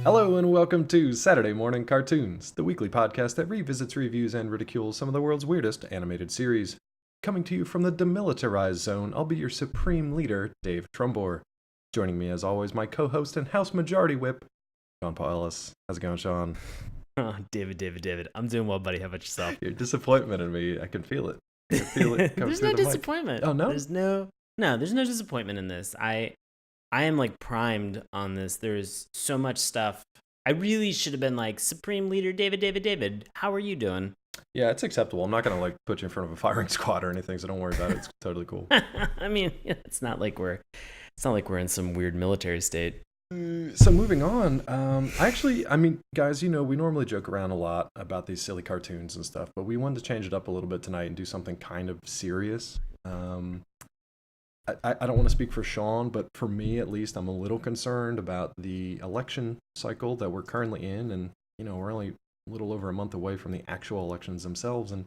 Hello and welcome to Saturday Morning Cartoons, the weekly podcast that revisits, reviews, and ridicules some of the world's weirdest animated series. Coming to you from the demilitarized zone, I'll be your supreme leader, Dave Trumbore. Joining me, as always, my co-host and House Majority Whip, Sean Paul Ellis. How's it going, Sean? Oh, David. I'm doing well, buddy. How about yourself? Your disappointment in me, I can feel it. I can feel it come There's through no the disappointment. Mic. Oh, no? There's no disappointment in this. I am like primed on this. There's so much stuff. I really should have been like, Supreme Leader David, how are you doing? Yeah, it's acceptable. I'm not going to like put you in front of a firing squad or anything, so don't worry about it. It's totally cool. I mean, it's not like we're in some weird military state. So moving on, guys, we normally joke around a lot about these silly cartoons and stuff, but we wanted to change it up a little bit tonight and do something kind of serious. I don't want to speak for Sean, but for me at least, I'm a little concerned about the election cycle that we're currently in, and we're only a little over a month away from the actual elections themselves, and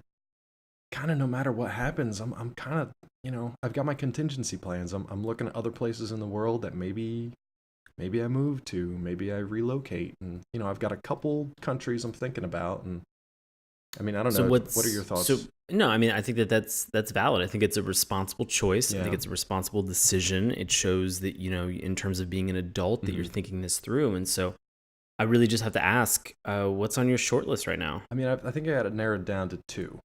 kind of no matter what happens, I'm kind of, I've got my contingency plans. I'm looking at other places in the world that maybe I move to, maybe I relocate, and I've got a couple countries I'm thinking about, and I mean, I don't know. What are your thoughts? No, I mean, I think that's valid. I think it's a responsible choice. Yeah. I think it's a responsible decision. It shows that, in terms of being an adult, that you're thinking this through. And so I really just have to ask, what's on your short list right now? I mean, I think I had it narrowed down to two.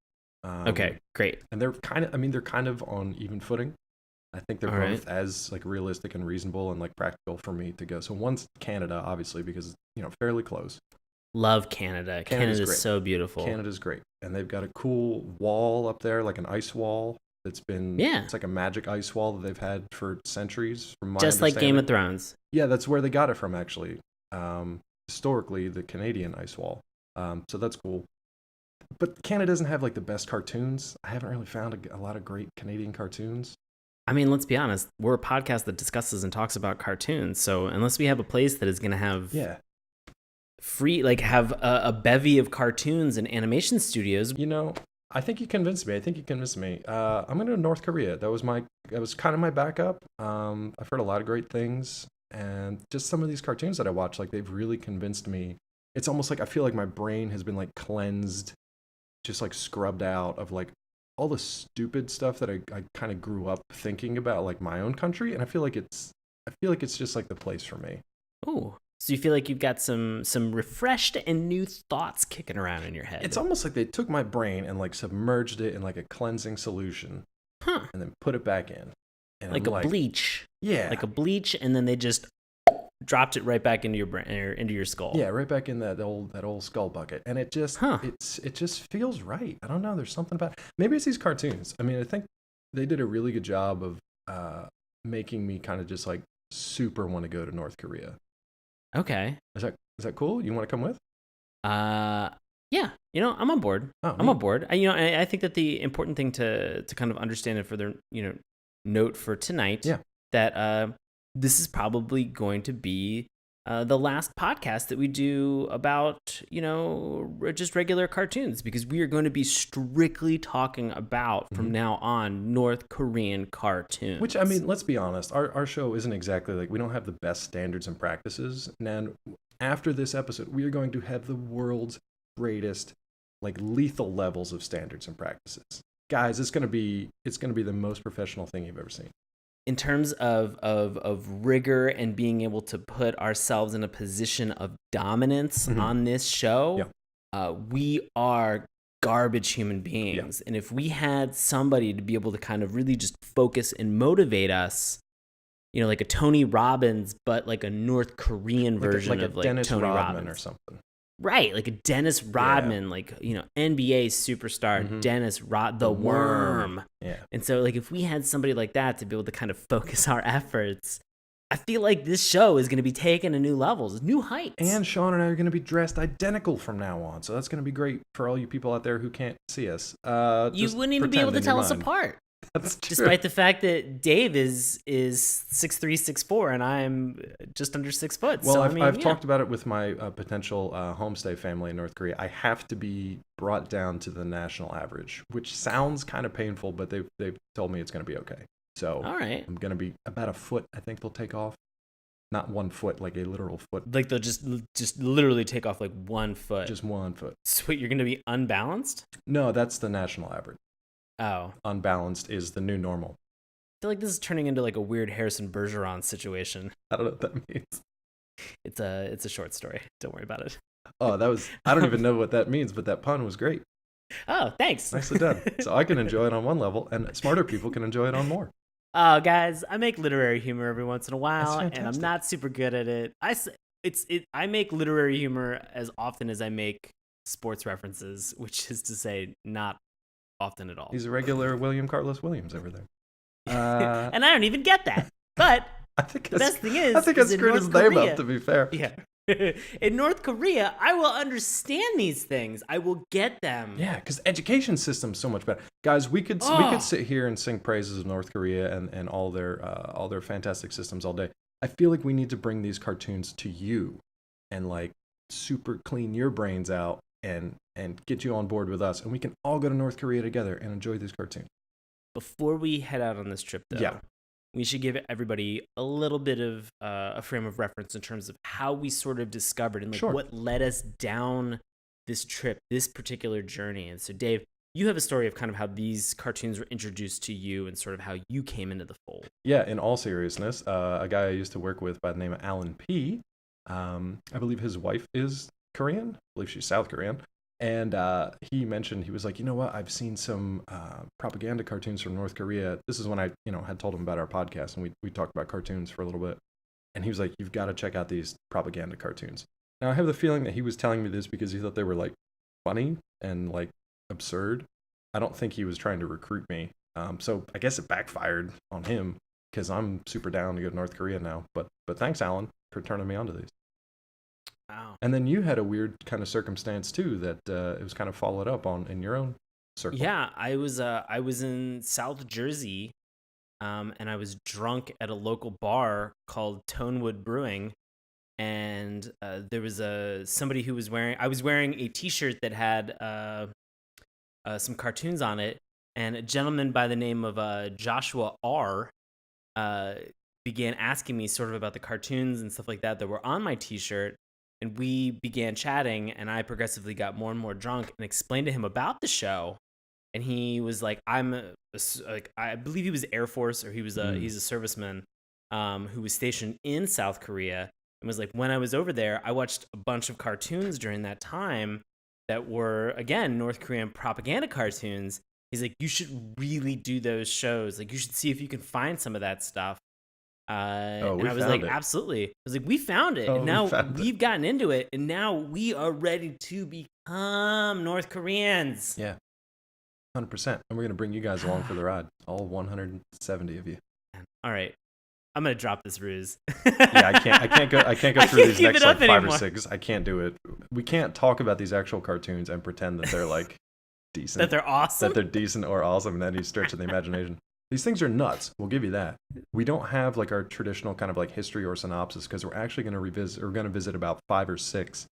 Okay, great. And they're kind of on even footing. I think they're both as like realistic and reasonable and like practical for me to go. So one's Canada, obviously, because it's fairly close. Love Canada. Canada's so beautiful. Canada's great. And they've got a cool wall up there, like an ice wall that's been, it's like a magic ice wall that they've had for centuries, from my Just like Game of Thrones. Yeah, that's where they got it from, actually. Historically, the Canadian ice wall. So that's cool. But Canada doesn't have like the best cartoons. I haven't really found a lot of great Canadian cartoons. I mean, let's be honest. We're a podcast that discusses and talks about cartoons. So unless we have a place that is going to have have a bevy of cartoons and animation studios. I think you convinced me. I'm going to North Korea. That was kind of my backup. I've heard a lot of great things, and just some of these cartoons that I watch, like, they've really convinced me. It's almost like I feel like my brain has been like cleansed, just like scrubbed out of like all the stupid stuff that I kind of grew up thinking about, like my own country, and I feel like it's just like the place for me. Ooh. So you feel like you've got some refreshed and new thoughts kicking around in your head. It's almost like they took my brain and like submerged it in like a cleansing solution, and then put it back in. And like a bleach. Yeah. Like a bleach, and then they just dropped it right back into your brain, or into your skull. Yeah, right back in that old skull bucket. And it just it just feels right. I don't know. There's something about it. Maybe it's these cartoons. I mean, I think they did a really good job of making me kind of just like super want to go to North Korea. Okay. Is that cool? You want to come with? Yeah. I'm on board. I'm on board. I think that the important thing to kind of understand and further, note for tonight, that this is probably going to be the last podcast that we do about, just regular cartoons, because we are going to be strictly talking about from now on North Korean cartoons. Which, I mean, let's be honest, our show isn't exactly like, we don't have the best standards and practices. And after this episode, we are going to have the world's greatest, like, lethal levels of standards and practices. Guys, it's going to be the most professional thing you've ever seen. In terms of rigor and being able to put ourselves in a position of dominance on this show, we are garbage human beings. And if we had somebody to be able to kind of really just focus and motivate us, like a Tony Robbins, but like a North Korean version of like Dennis Tony Rodman Robbins or something. Right, like a Dennis Rodman, like, NBA superstar Dennis the Worm. Yeah. And so, like, if we had somebody like that to be able to kind of focus our efforts, I feel like this show is going to be taken to new levels, new heights. And Sean and I are going to be dressed identical from now on, so that's going to be great for all you people out there who can't see us. You wouldn't even be able to tell us apart. That's true. Despite the fact that Dave is 6'3", 6'4", and I'm just under 6 foot. Well, so, I've talked about it with my potential homestay family in North Korea. I have to be brought down to the national average, which sounds kind of painful, but they've told me it's going to be okay. So all right. I'm going to be about a foot, I think they'll take off. Not 1 foot, like a literal foot. Like they'll just literally take off like 1 foot. Just 1 foot. Sweet, you're going to be unbalanced? No, that's the national average. Oh. Unbalanced is the new normal. I feel like this is turning into like a weird Harrison Bergeron situation. I don't know what that means. It's a short story. Don't worry about it. Oh, I don't even know what that means, but that pun was great. Oh, thanks. Nicely done. So I can enjoy it on one level, and smarter people can enjoy it on more. Oh, guys, I make literary humor every once in a while, and I'm not super good at it. I make literary humor as often as I make sports references, which is to say, not often at all. He's a regular William Carlos Williams over there. And I don't even get that. But the best thing is, I think I screwed his name up, to be fair. Yeah. In North Korea, I will understand these things. I will get them. Yeah, because education system's so much better. Guys, we could sit here and sing praises of North Korea and all their fantastic systems all day. I feel like we need to bring these cartoons to you and like super clean your brains out and get you on board with us, and we can all go to North Korea together and enjoy these cartoons. Before we head out on this trip, though, we should give everybody a little bit of a frame of reference in terms of how we sort of discovered and like what led us down this trip, this particular journey. And so, Dave, you have a story of kind of how these cartoons were introduced to you and sort of how you came into the fold. Yeah, in all seriousness, a guy I used to work with by the name of Alan P. I believe his wife is Korean. I believe she's South Korean. And he mentioned, he was like, you know what, I've seen some propaganda cartoons from North Korea. This is when I, had told him about our podcast, and we talked about cartoons for a little bit. And he was like, you've got to check out these propaganda cartoons. Now, I have the feeling that he was telling me this because he thought they were, like, funny and, like, absurd. I don't think he was trying to recruit me. So I guess it backfired on him because I'm super down to go to North Korea now. But thanks, Alan, for turning me onto these. Wow. And then you had a weird kind of circumstance too that it was kind of followed up on in your own circle. Yeah, I was in South Jersey, and I was drunk at a local bar called Tonewood Brewing, and there was somebody who was wearing. I was wearing a T-shirt that had some cartoons on it, and a gentleman by the name of Joshua R. Began asking me sort of about the cartoons and stuff like that were on my T-shirt. And we began chatting, and I progressively got more and more drunk and explained to him about the show. And he was like, I believe he was Air Force, or he's a serviceman who was stationed in South Korea, and was like, when I was over there, I watched a bunch of cartoons during that time that were, again, North Korean propaganda cartoons. He's like, you should really do those shows. Like, you should see if you can find some of that stuff. And I was like, absolutely. I was like, we found it. And now we've gotten into it. And now we are ready to become North Koreans. Yeah. 100%. And we're going to bring you guys along for the ride. All 170 of you. All right. I'm going to drop this ruse. Yeah, I can't go through these next like 5 or 6. I can't do it. We can't talk about these actual cartoons and pretend that they're like decent. That they're awesome. That they're decent or awesome in any stretch of the imagination. These things are nuts. We'll give you that. We don't have like our traditional kind of like history or synopsis because we're actually going to visit about 5 or 6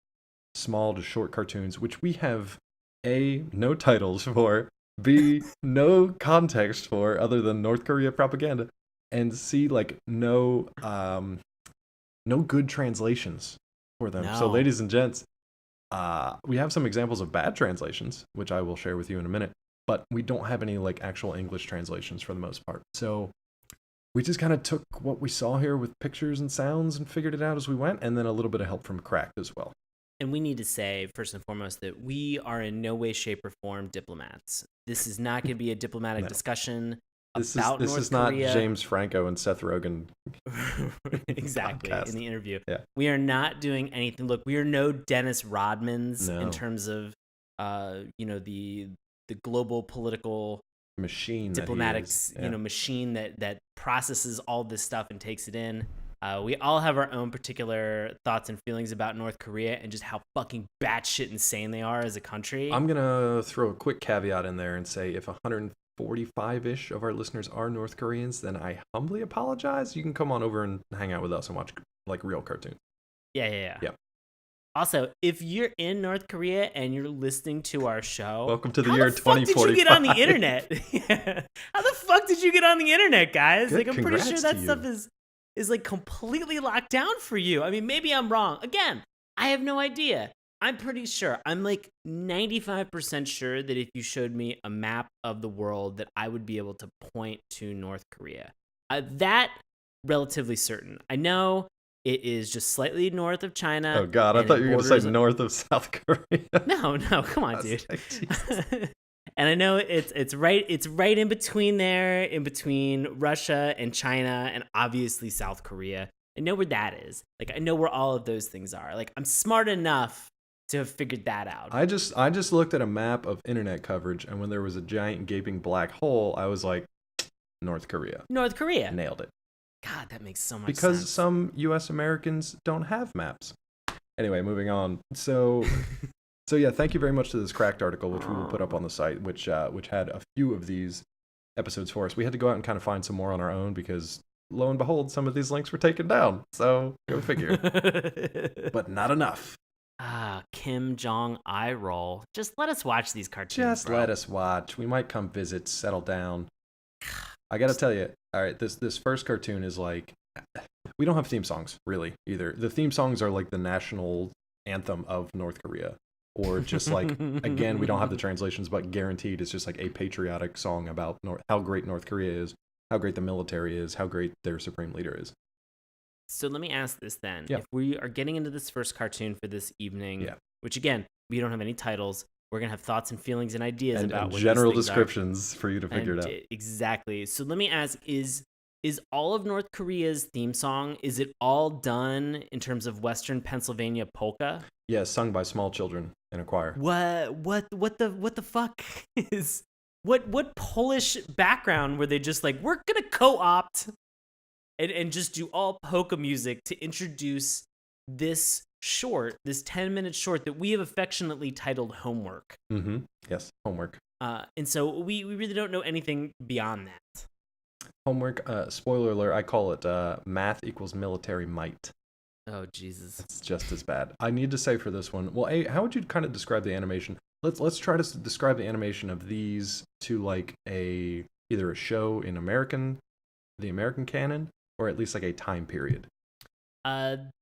small to short cartoons, which we have A, no titles for, B, no context for other than North Korea propaganda, and C, like no good translations for them. No. So ladies and gents, we have some examples of bad translations, which I will share with you in a minute. But we don't have any like actual English translations for the most part. So we just kind of took what we saw here with pictures and sounds and figured it out as we went, and then a little bit of help from Cracked as well. And we need to say, first and foremost, that we are in no way, shape, or form diplomats. This is not going to be a diplomatic discussion about North Korea. This is not James Franco and Seth Rogen. Exactly, podcast. In the interview. Yeah. We are not doing anything. Look, we are no Dennis Rodmans in terms of, the global political machine, diplomatic, machine that processes all this stuff and takes it in. We all have our own particular thoughts and feelings about North Korea and just how fucking batshit insane they are as a country. I'm gonna throw a quick caveat in there and say if 145-ish of our listeners are North Koreans, then I humbly apologize. You can come on over and hang out with us and watch like real cartoons. Yeah. Also, if you're in North Korea and you're listening to our show, welcome to the year 2045. How the fuck did you get on the internet? How the fuck did you get on the internet, guys? Good, like, I'm pretty sure that stuff is is like completely locked down for you. I mean, maybe I'm wrong. Again, I have no idea. I'm pretty sure. I'm like 95% sure that if you showed me a map of the world, that I would be able to point to North Korea. That relatively certain. I know it is just slightly north of China. Oh God, I thought you were going to say north of South Korea. No, come on, dude. And I know it's right in between there, in between Russia and China, and obviously South Korea. I know where that is. Like, I know where all of those things are. Like, I'm smart enough to have figured that out. I just looked at a map of internet coverage, and when there was a giant gaping black hole, I was like, North Korea. North Korea. Nailed it. God, that makes so much sense. Because some U.S. Americans don't have maps. Anyway, moving on. So yeah, thank you very much to this Cracked article, which we will put up on the site, which had a few of these episodes for us. We had to go out and kind of find some more on our own because, lo and behold, some of these links were taken down. So go figure. But not enough. Kim Jong eye roll. Just let us watch these cartoons. Just let us watch. We might come visit, settle down. I gotta tell you, all right, this first cartoon is like, we don't have theme songs really either. The theme songs are like the national anthem of North Korea, or just like, again, we don't have the translations, but guaranteed it's just like a patriotic song about how great North Korea is, how great the military is, how great their supreme leader is. So let me ask this then. Yeah. If we are getting into this first cartoon for this evening, which again, we don't have any titles, we're going to have thoughts and feelings and ideas about what general these descriptions for you to figure it out. Exactly. So let me ask, is all of North Korea's theme song, is it all done in terms of Western Pennsylvania polka? Yeah, sung by small children in a choir. What the fuck is what Polish background were they just like, we're going to co-opt and just do all polka music to introduce this 10-minute short that we have affectionately titled Homework. Mm-hmm. Yes, Homework. And so we really don't know anything beyond that. Homework, spoiler alert, I call it math equals military might. Oh, Jesus. It's just as bad. I need to say for this one, well, how would you kind of describe the animation? Let's try to describe the animation of these to like either a show in the American canon, or at least like a time period.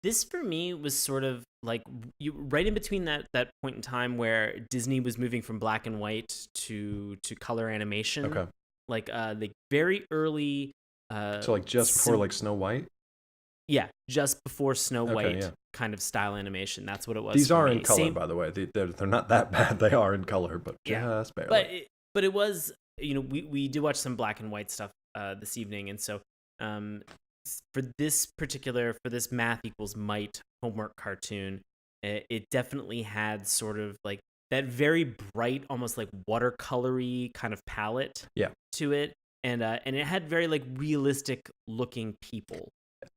This for me was sort of like right in between that point in time where Disney was moving from black and white to color animation. Okay. Like the very early. So like just before like Snow White. Yeah, just before Snow White kind of style animation. That's what it was. These are in color, by the way. They're not that bad. They are in color, but just barely. But it was, we did watch some black and white stuff this evening, and so for this math equals might homework cartoon, it definitely had sort of like that very bright, almost like watercolory kind of palette to it, and it had very like realistic looking people.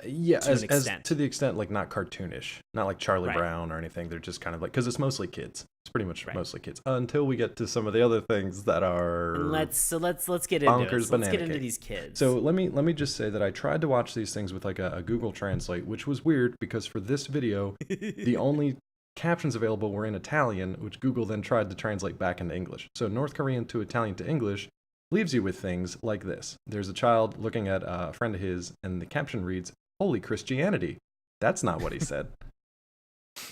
Yeah, as to the extent like not cartoonish, not like Charlie Brown or anything. They're just kind of like, because it's mostly kids. It's pretty much mostly kids until we get to some of the other things that are let's get into it. Let's get into these kids. So let me just say that I tried to watch these things with like a Google Translate, which was weird because for this video the only captions available were in Italian, which Google then tried to translate back into English. So North Korean to Italian to English leaves you with things like this. There's a child looking at a friend of his, and the caption reads, "Holy Christianity." That's not what he said.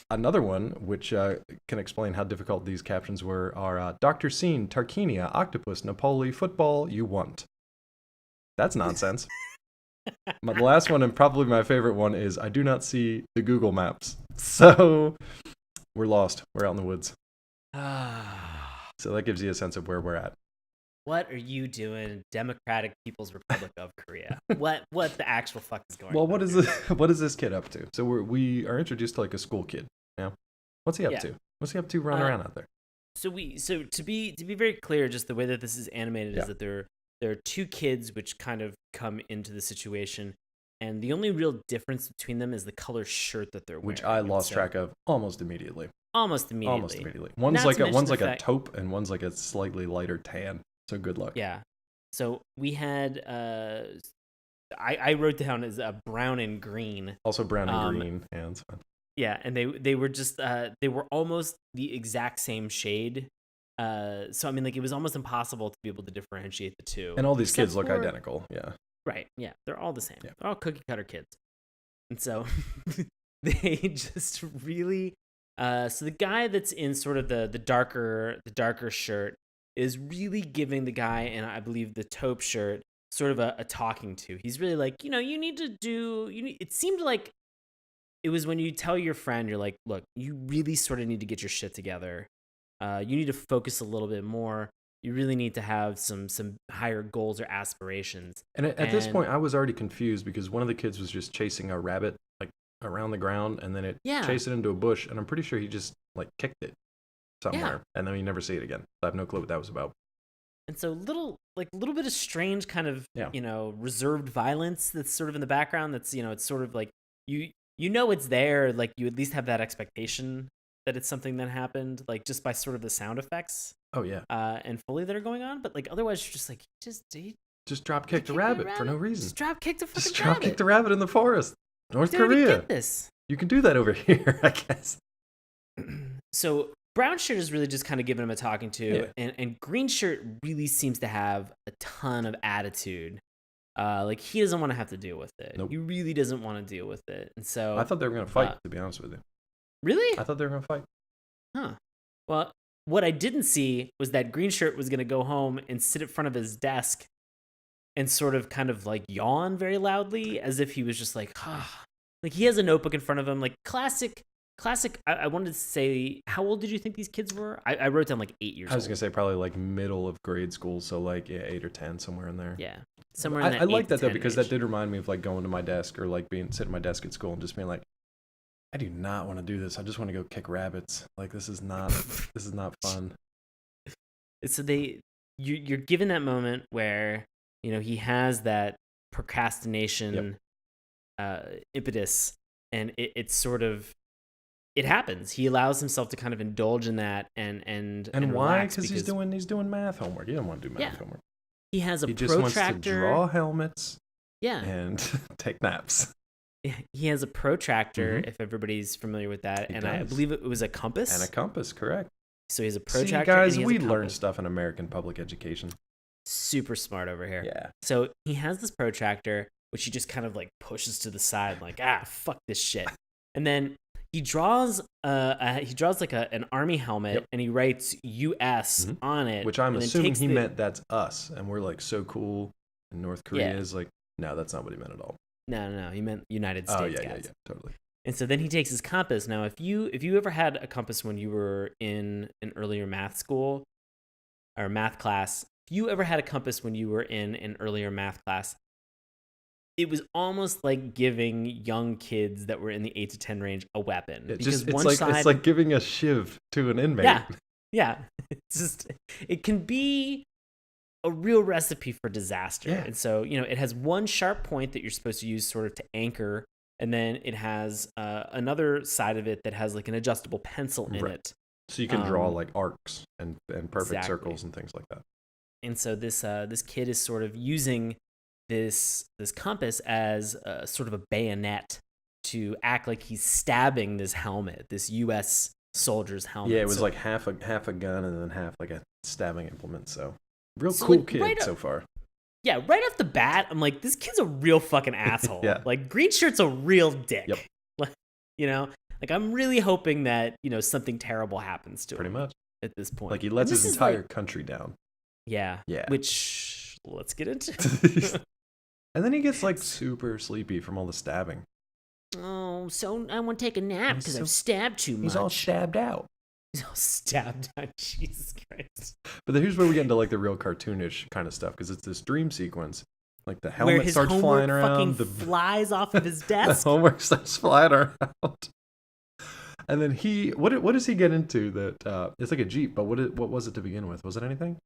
Another one, which can explain how difficult these captions were, are Dr. Scene, Tarquinia, Octopus, Napoli, Football, you want. That's nonsense. The last one, and probably my favorite one, is I do not see the Google Maps. So we're lost. We're out in the woods. So that gives you a sense of where we're at. What are you doing, Democratic People's Republic of Korea? What the actual fuck is going on? Well, what is this kid up to? So we are introduced to like a school kid. Now, what's he up to? What's he up to running around out there? So to be very clear, just the way that this is animated is that there are two kids which kind of come into the situation, and the only real difference between them is the color shirt that they're wearing, which I lost track of almost immediately. Almost immediately. One's like a taupe, and one's like a slightly lighter tan. So good luck. Yeah. So we had I wrote down as brown and green. Also brown and green. Yeah, that's fine. Yeah, and they were just they were almost the exact same shade. So I mean, like, it was almost impossible to be able to differentiate the two. And all these kids look identical. Yeah. Right. Yeah. They're all the same. Yeah. They're all cookie cutter kids. And so they just really so the guy that's in sort of the darker shirt is really giving the guy in, I believe, the taupe shirt sort of a talking to. He's really like, you need to do it seemed like it was when you tell your friend, you're like, look, you really sort of need to get your shit together. You need to focus a little bit more. You really need to have some higher goals or aspirations. And at this point, I was already confused because one of the kids was just chasing a rabbit like around the ground, and then it chased it into a bush, and I'm pretty sure he just like kicked it somewhere, and then you never see it again. I have no clue what that was about. And so little bit of strange kind of reserved violence that's sort of in the background. That's it's sort of like it's there. Like you at least have that expectation that it's something that happened, like just by sort of the sound effects. Oh yeah. And Foley that are going on, but like otherwise you're just like just drop kicked a rabbit for no reason. Just drop kicked a fucking rabbit. Just drop kicked a rabbit in the forest. North Korea. Get this. You can do that over here, I guess. So brown shirt is really just kind of giving him a talking to, and green shirt really seems to have a ton of attitude. Like he doesn't want to have to deal with it. Nope. He really doesn't want to deal with it, and so I thought they were gonna fight. To be honest with you. Really? I thought they were gonna fight. Huh. Well, what I didn't see was that green shirt was gonna go home and sit in front of his desk and sort of kind of like yawn very loudly as if he was just like, like he has a notebook in front of him, like classic. I wanted to say, how old did you think these kids were? I wrote down like 8 years old. I was going to say probably like middle of grade school. So like 8 or 10, somewhere in there. Yeah. Somewhere in that I like that though, because age. that did remind me of like going to my desk or like sitting at my desk at school and just being like, I do not want to do this. I just want to go kick rabbits. Like this is not fun. So you're given that moment where, he has that procrastination impetus, and it's sort of, it happens. He allows himself to kind of indulge in that and why? Because he's doing math homework. He doesn't want to do math homework. He has a he protractor. Just wants to draw helmets. Yeah. And take naps. He has a protractor, if everybody's familiar with that, I believe it was a compass. And a compass, correct. So he has a protractor. See, guys, we learn stuff in American public education. Super smart over here. Yeah. So he has this protractor, which he just kind of like pushes to the side, like fuck this shit, and then he draws like an army helmet, and he writes U.S. on it, which I'm assuming he meant that's us, and we're like so cool. And North Korea is like, no, that's not what he meant at all. No, he meant United States. Yeah, totally. And so then he takes his compass. Now, if you ever had a compass when you were in an earlier math school or math class, if you ever had a compass when you were in an earlier math class, it was almost like giving young kids that were in the 8 to 10 range a weapon. It's like giving a shiv to an inmate. Yeah. It can be a real recipe for disaster. Yeah. And so, it has one sharp point that you're supposed to use sort of to anchor, and then it has another side of it that has like an adjustable pencil in it. So you can draw like arcs and perfect circles and things like that. And so this kid is sort of using this compass as sort of a bayonet to act like he's stabbing this helmet, this U.S. soldier's helmet. Yeah, it was like half a gun and then half like a stabbing implement. So real cool like, kid so far. Yeah, right off the bat, I'm like, this kid's a real fucking asshole. Like green shirt's a real dick. Yep. Like I'm really hoping that something terrible happens to him. Pretty much at this point. Like he lets his entire country down. Yeah. Which let's get into. And then he gets like super sleepy from all the stabbing. Oh, so I want to take a nap because I've stabbed too much. He's all stabbed out. He's all stabbed out. Jesus Christ. But here's where we get into like the real cartoonish kind of stuff, because it's this dream sequence. Like the helmet starts flying around. The flies off of his desk. The homework starts flying around. And then what does he get into that it's like a Jeep, but what was it to begin with? Was it anything?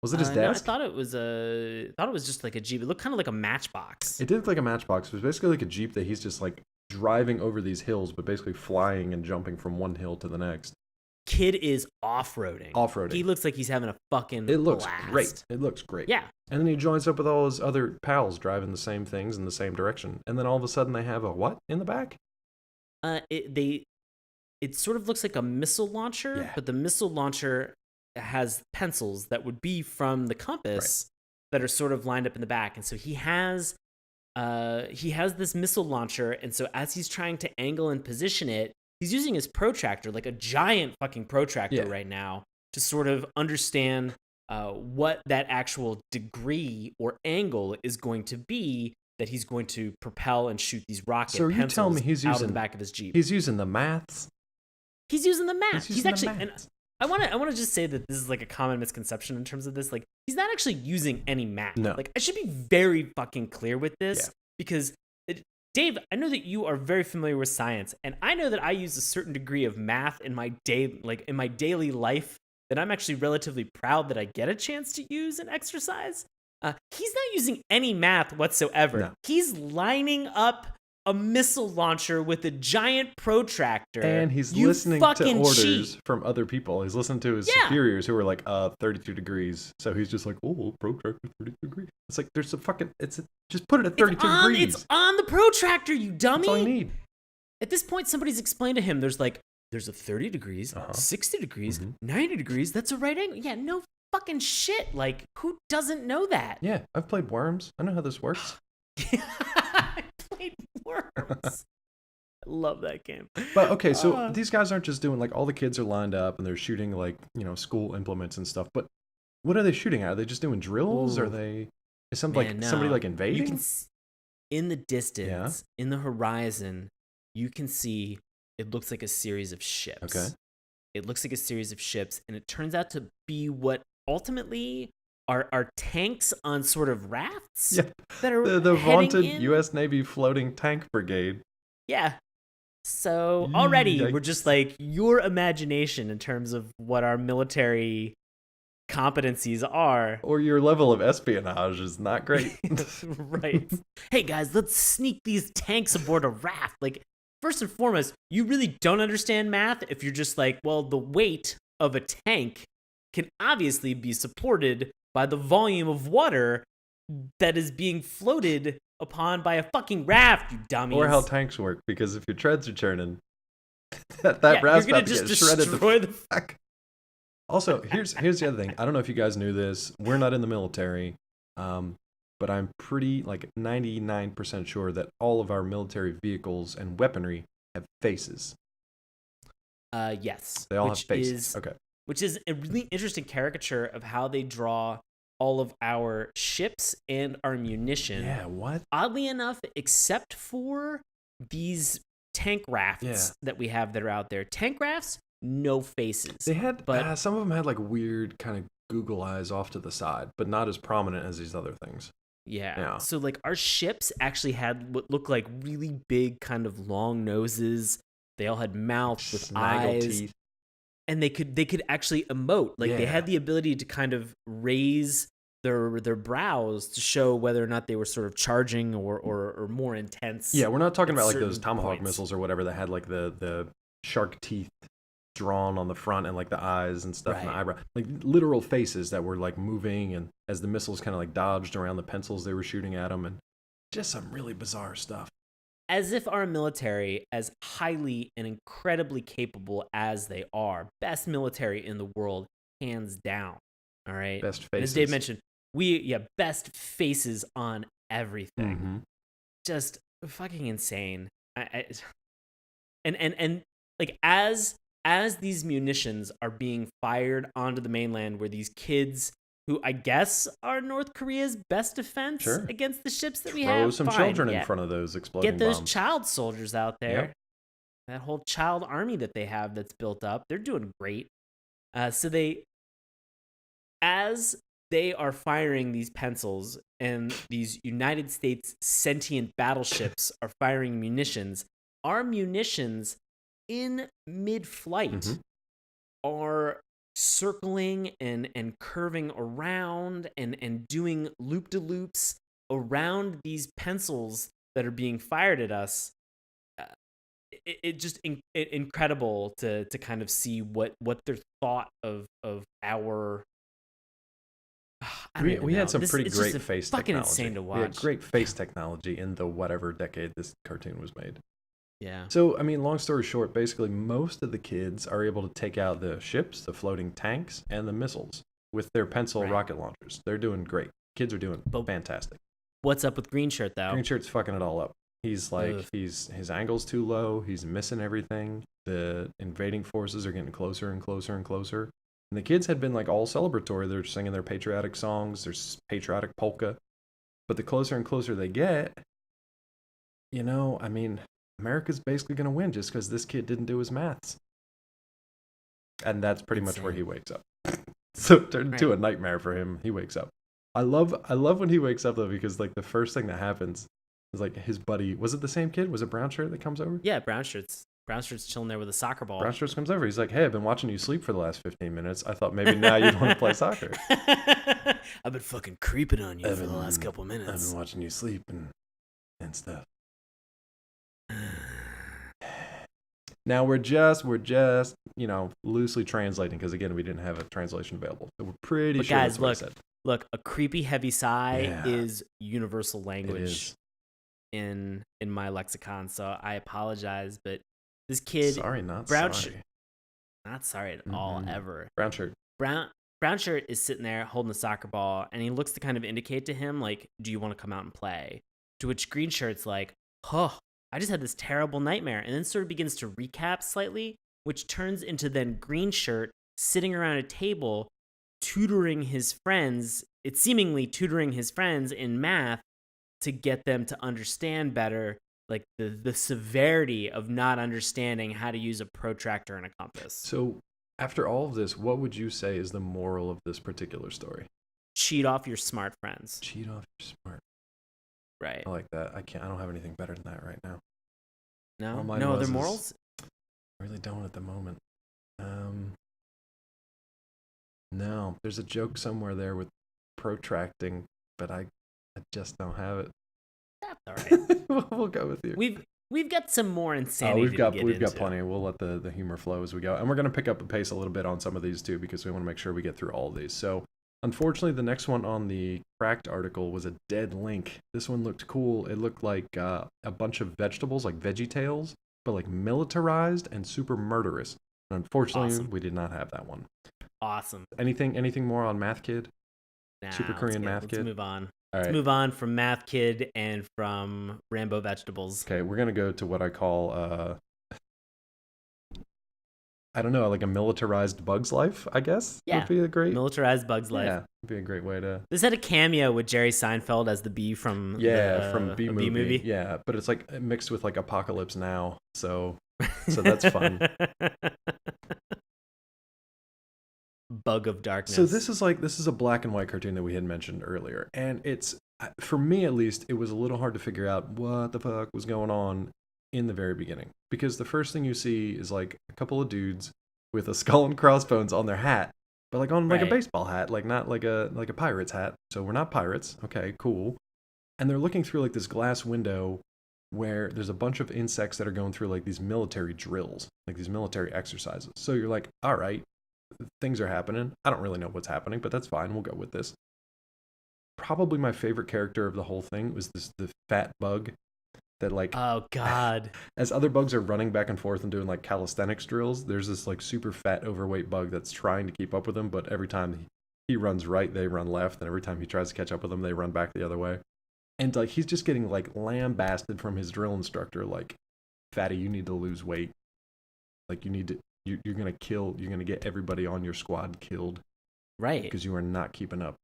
Was it his desk? No, I thought it was just like a Jeep. It looked kind of like a Matchbox. It did look like a Matchbox. It was basically like a Jeep that he's just like driving over these hills, but basically flying and jumping from one hill to the next. Kid is off-roading. He looks like he's having a fucking blast. It looks great. Yeah. And then he joins up with all his other pals driving the same things in the same direction. And then all of a sudden they have a what in the back? It sort of looks like a missile launcher, but the missile launcher has pencils that would be from the compass, that are sort of lined up in the back. And so he has this missile launcher. And so as he's trying to angle and position it, he's using his protractor, like a giant fucking protractor right now, to sort of understand what that actual degree or angle is going to be that he's going to propel and shoot these rocket pencils you tell me he's out using, of the back of his Jeep. He's using the maths? He's using the math. He's actually... And I want to just say that this is like a common misconception in terms of this. Like, he's not actually using any math. No. Like, I should be very fucking clear with this because... Dave, I know that you are very familiar with science, and I know that I use a certain degree of math in my daily life that I'm actually relatively proud that I get a chance to use and exercise. He's not using any math whatsoever. No. He's lining up a missile launcher with a giant protractor. And he's listening to orders from other people. He's listening to his superiors who are like, 32 degrees. So he's just like, oh, protractor 32 degrees. It's like, there's a fucking, just put it at 32 degrees. It's on the protractor, you dummy. That's all you need. At this point, somebody's explained to him, there's a 30 degrees, 60 degrees, 90 degrees. That's a right angle. Yeah, no fucking shit. Like, who doesn't know that? Yeah, I've played Worms. I know how this works. I played Worms. I love that game. But okay, so these guys aren't just doing like all the kids are lined up and they're shooting like, school implements and stuff. But what are they shooting at? Are they just doing drills? Or is somebody like invading? You can in the distance, in the horizon, you can see it looks like a series of ships. Okay. It looks like a series of ships, and it turns out to be what ultimately are tanks on sort of rafts that are the vaunted in. U.S. Navy floating tank brigade. Yeah. So already we're just like your imagination in terms of what our military competencies are. Or your level of espionage is not great. Right. Hey guys, let's sneak these tanks aboard a raft. Like, first and foremost, you really don't understand math if you're just like, well, the weight of a tank can obviously be supported by the volume of water that is being floated upon by a fucking raft, you dummies. Or how tanks work, because if your treads are churning, that raft's about to get shredded the fuck. Also, here's the other thing. I don't know if you guys knew this. We're not in the military, but I'm pretty, 99% sure that all of our military vehicles and weaponry have faces. Yes. They all have faces. Okay. Which is a really interesting caricature of how they draw all of our ships and our munition. Yeah, what? Oddly enough, except for these tank rafts that we have that are out there. Tank rafts, no faces. They had, but some of them had weird kind of Google eyes off to the side, but not as prominent as these other things. Yeah. So our ships actually had what looked like really big kind of long noses. They all had mouths with Snaggle eyes. teeth. And they could actually emote. They had the ability to kind of raise their brows to show whether or not they were sort of charging or more intense. Yeah, we're not talking about those Tomahawk missiles or whatever that had the shark teeth drawn on the front and the eyes and stuff and the eyebrow. Literal faces that were moving, and as the missiles kind of dodged around the pencils they were shooting at them, and just some really bizarre stuff. As if our military, as highly and incredibly capable as they are, best military in the world, hands down. All right? Best faces. And as Dave mentioned, best faces on everything. Mm-hmm. Just fucking insane. As these munitions are being fired onto the mainland where these kids, who I guess are North Korea's best defense against the ships that we have. Throw some children in front of those exploding bombs. Get those bombs. Child soldiers out there. Yep. That whole child army that they have that's built up, they're doing great. So as they are firing these pencils and these United States sentient battleships are firing munitions, our munitions in mid-flight are circling and curving around and doing loop-de-loops around these pencils that are being fired at us. It just incredible to kind of see what their thought of our. We had some pretty great face fucking technology. Insane to watch. We had great face technology in the whatever decade this cartoon was made. Yeah. So, long story short, basically most of the kids are able to take out the ships, the floating tanks, and the missiles with their pencil rocket launchers. They're doing great. Kids are doing fantastic. What's up with Green Shirt though? Green Shirt's fucking it all up. He's like, his angle's too low. He's missing everything. The invading forces are getting closer and closer and closer. And the kids had been like all celebratory. They're singing their patriotic songs. There's patriotic polka. But the closer and closer they get, you know, I mean, America's basically going to win just because this kid didn't do his maths. And that's pretty much where he wakes up. So it turned into a nightmare for him. He wakes up. I love when he wakes up though, because like the first thing that happens is like his buddy, was it the same kid? Was it Brown Shirt that comes over? Yeah, Brown Shirt's chilling there with a soccer ball. Brown Shirt comes over. He's like, "Hey, I've been watching you sleep for the last 15 minutes. I thought maybe now you'd want to play soccer." I've been fucking creeping on you for the last couple minutes. I've been watching you sleep and stuff. Now we're just, you know, loosely translating because again, we didn't have a translation available. So we're pretty sure that's what I said. Look, a creepy heavy sigh is universal language in my lexicon. So I apologize, but this kid, not sorry at all ever. Brown Shirt. Brown Shirt is sitting there holding the soccer ball, and he looks to kind of indicate to him like, "Do you want to come out and play?" To which Green Shirt's like, "Oh, I just had this terrible nightmare," and then sort of begins to recap slightly, which turns into then Green Shirt sitting around a table tutoring his friends. It's seemingly tutoring his friends in math to get them to understand better, like the severity of not understanding how to use a protractor and a compass. So after all of this, what would you say is the moral of this particular story? Cheat off your smart friends. Cheat off your smart. Right. I like that. I don't have anything better than that right now. No other morals? I really don't at the moment. No, there's a joke somewhere there with protracting, but I just don't have it. That's all right. We'll go with you. We've got some more insanity. We've got plenty. We'll let the humor flow as we go, and we're gonna pick up the pace a little bit on some of these too because we want to make sure we get through all of these. So, unfortunately, the next one on the Cracked article was a dead link. This one looked cool. It looked like a bunch of vegetables, like Veggie Tales, but like militarized and super murderous. And unfortunately, we did not have that one. Awesome. Anything more on Math Kid? Super Korean Math Kid? Let's move on. All right. Let's move on from Math Kid and from Rambo Vegetables. Okay, we're going to go to what I call, I don't know, like a militarized Bug's Life, I guess? Yeah. Would be a great... Militarized Bug's Life. Yeah, would be a great way to... This had a cameo with Jerry Seinfeld as the bee from from Bee movie. Yeah, but it's like mixed with like Apocalypse Now, so that's fun. Bug of Darkness. So this is a black and white cartoon that we had mentioned earlier, and it's, for me at least, it was a little hard to figure out what the fuck was going on in the very beginning, because the first thing you see is like a couple of dudes with a skull and crossbones on their hat, but like on like a baseball hat, like not like a pirate's hat. So we're not pirates. Okay, cool. And they're looking through like this glass window where there's a bunch of insects that are going through like these military drills, like these military exercises. So you're like, all right, things are happening. I don't really know what's happening, but that's fine. We'll go with this. Probably my favorite character of the whole thing was the fat bug that like, oh god, as other bugs are running back and forth and doing like calisthenics drills, there's this like super fat overweight bug that's trying to keep up with them, but every time he runs right, they run left, and every time he tries to catch up with them, they run back the other way. And like he's just getting like lambasted from his drill instructor, like, fatty, you need to lose weight, like you need to, you're gonna get everybody on your squad killed, right? Because you are not keeping up.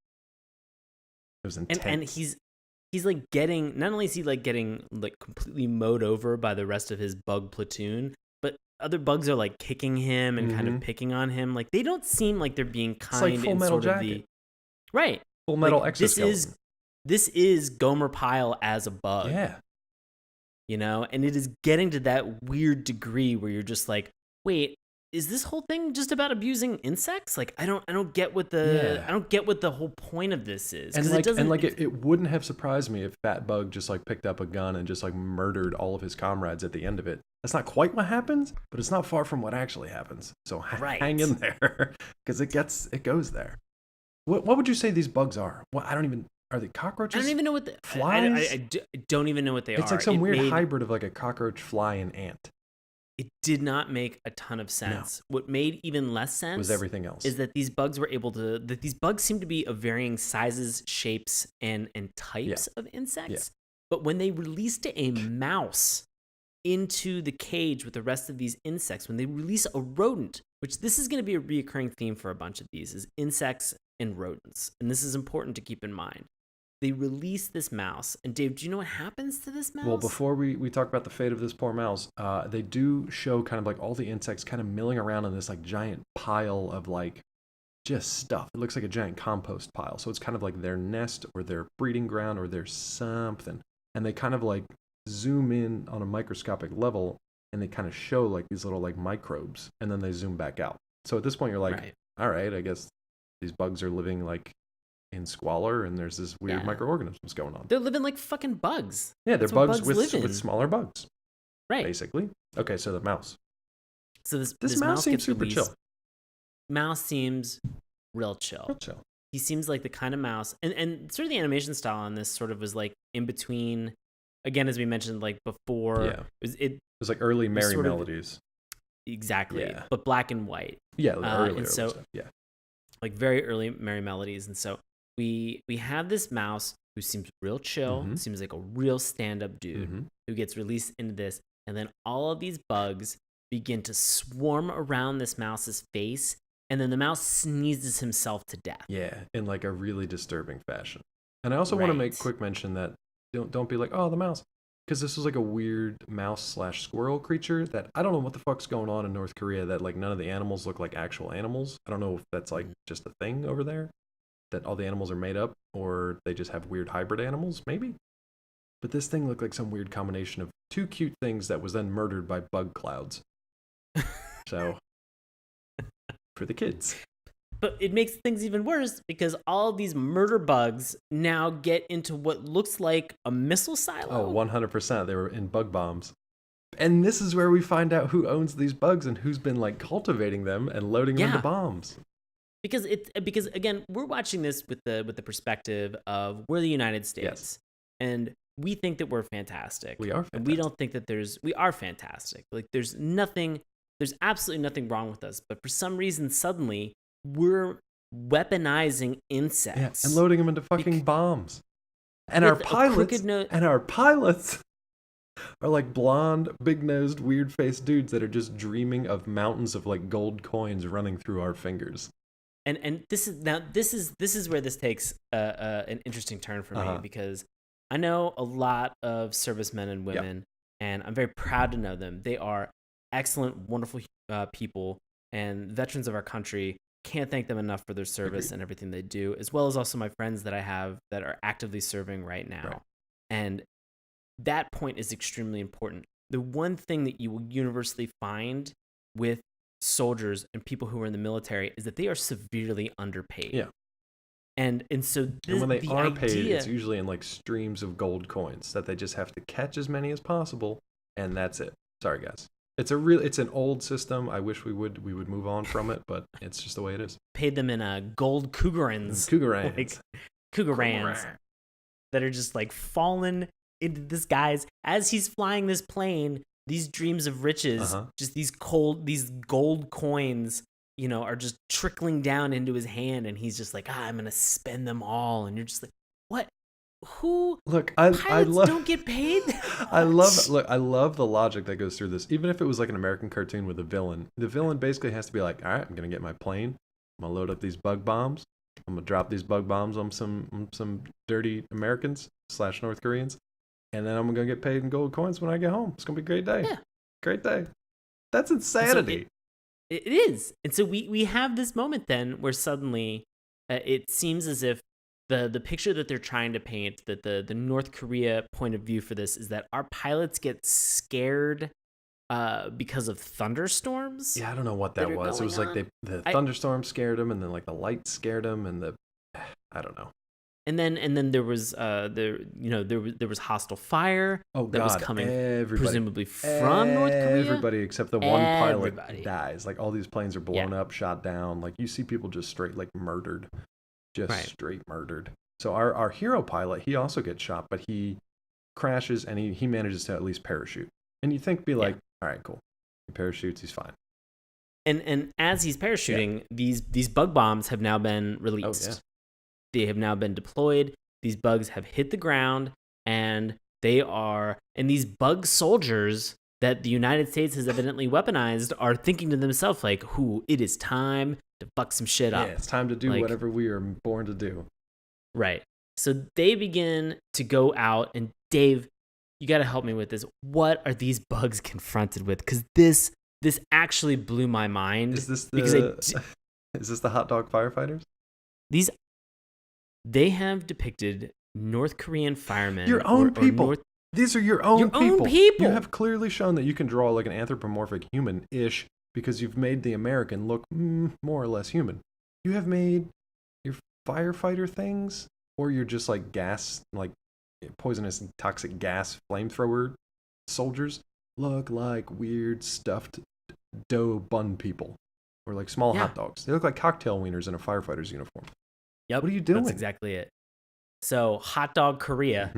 It was intense. And he's like getting, not only is he like getting like completely mowed over by the rest of his bug platoon, but other bugs are like kicking him and kind of picking on him. Like they don't seem like they're being kind. It's like Full Metal Jacket. Right. Full Metal Exoskeleton. This is Gomer Pyle as a bug. Yeah. You know, and it is getting to that weird degree where you're just like, wait, is this whole thing just about abusing insects? Like I don't get what the whole point of this is. And it wouldn't have surprised me if Fat Bug just like picked up a gun and just like murdered all of his comrades at the end of it. That's not quite what happens, but it's not far from what actually happens. So hang in there, because it goes there. What would you say these bugs are? Are they cockroaches? I don't even know what flies. I don't even know what they are. It's like some weird hybrid of like a cockroach, fly, and ant. it did not make a ton of sense. No. What made even less sense was everything else. Is that these bugs these bugs seem to be of varying sizes, shapes, and types of insects. Yeah. But when they released a mouse into the cage with the rest of these insects, when they release a rodent, which this is going to be a reoccurring theme for a bunch of these, is insects and rodents. And this is important to keep in mind. They release this mouse. And Dave, do you know what happens to this mouse? Well, before we talk about the fate of this poor mouse, they do show kind of like all the insects kind of milling around in this like giant pile of like just stuff. It looks like a giant compost pile. So it's kind of like their nest or their breeding ground or their something. And they kind of like zoom in on a microscopic level and they kind of show like these little like microbes and then they zoom back out. So at this point you're like, all right, I guess these bugs are living like in squalor and there's this weird microorganisms going on. They're living like fucking bugs. Yeah, they're bugs with smaller bugs. Right. Basically. Okay, so the mouse. So this mouse seems super chill. Mouse seems real chill. Real chill. He seems like the kind of mouse and sort of the animation style on this sort of was like in between, again, as we mentioned, like before. Yeah. It was like early Merry Melodies. Exactly. Yeah. But black and white. Yeah, early stuff. Yeah. Like very early Merry Melodies. And so we have this mouse who seems real chill, seems like a real stand-up dude who gets released into this. And then all of these bugs begin to swarm around this mouse's face. And then the mouse sneezes himself to death. Yeah, in like a really disturbing fashion. And I also want to make quick mention that don't be like, oh, the mouse. Because this was like a weird mouse/squirrel creature that I don't know what the fuck's going on in North Korea that like none of the animals look like actual animals. I don't know if that's like just a thing over there, that all the animals are made up or they just have weird hybrid animals, maybe. But this thing looked like some weird combination of two cute things that was then murdered by bug clouds. So, for the kids. But it makes things even worse because all these murder bugs now get into what looks like a missile silo. Oh, 100%. They were in bug bombs. And this is where we find out who owns these bugs and who's been like cultivating them and loading them into bombs. Because again, we're watching this with the perspective of we're the United States. Yes. And we think that we're fantastic. We are fantastic. And we don't think that we are fantastic. Like there's absolutely nothing wrong with us. But for some reason, suddenly we're weaponizing insects and loading them into fucking bombs. And our pilots are like blonde, big-nosed, weird-faced dudes that are just dreaming of mountains of like gold coins running through our fingers. And this is where this takes an interesting turn for me because I know a lot of servicemen and women, and I'm very proud to know them. They are excellent, wonderful people and veterans of our country. Can't thank them enough for their service and everything they do, as well as also my friends that I have that are actively serving right now. Right. And that point is extremely important. The one thing that you will universally find with soldiers and people who are in the military is that they are severely underpaid. Yeah. And so and when they are paid, it's usually in like streams of gold coins that they just have to catch as many as possible, and that's it. Sorry, guys. It's an old system. I wish we would move on from it, but it's just the way it is. Paid them in gold cougarans. Cougarans. Like, cougarans that are just like fallen into this guy's as he's flying this plane. These dreams of riches, just these gold coins, are just trickling down into his hand, and he's just like, I'm gonna spend them all, and you're just like, what? Who? Look, pilots don't get paid. I love the logic that goes through this. Even if it was like an American cartoon with a villain, the villain basically has to be like, all right, I'm gonna get my plane, I'm gonna load up these bug bombs, I'm gonna drop these bug bombs on some dirty Americans / North Koreans, and then I'm gonna get paid in gold coins when I get home. It's gonna be a great day. Yeah, great day. That's insanity. So it is, and so we have this moment then where suddenly it seems as if the picture that they're trying to paint, that the North Korea point of view for this is that our pilots get scared because of thunderstorms. Yeah, I don't know what that was. It was like the thunderstorm scared them, and then like the light scared them, and I don't know. And then there was there was hostile fire that was coming presumably from North Korea. Everybody except the one pilot dies. Like all these planes are blown up, shot down. Like you see people just straight like murdered. Straight murdered. So our hero pilot, he also gets shot, but he crashes and he manages to at least parachute. And you think all right, cool. He parachutes, he's fine. And as he's parachuting, these bug bombs have now been released. Oh, yeah. They have now been deployed. These bugs have hit the ground, and these bug soldiers that the United States has evidently weaponized are thinking to themselves, like, it is time to fuck some shit up. Yeah, it's time to do whatever we are born to do. Right. So they begin to go out, and Dave, you got to help me with this. What are these bugs confronted with? Because this actually blew my mind. Is this the hot dog firefighters? They have depicted North Korean firemen. Your own people. These are your own people. You have clearly shown that you can draw like an anthropomorphic human-ish because you've made the American look more or less human. You have made your firefighter things, or you're just like gas, like poisonous and toxic gas flamethrower soldiers, look like weird stuffed dough bun people, or like small hot dogs. They look like cocktail wieners in a firefighter's uniform. Yep. What are you doing? That's exactly it. So Hot Dog Korea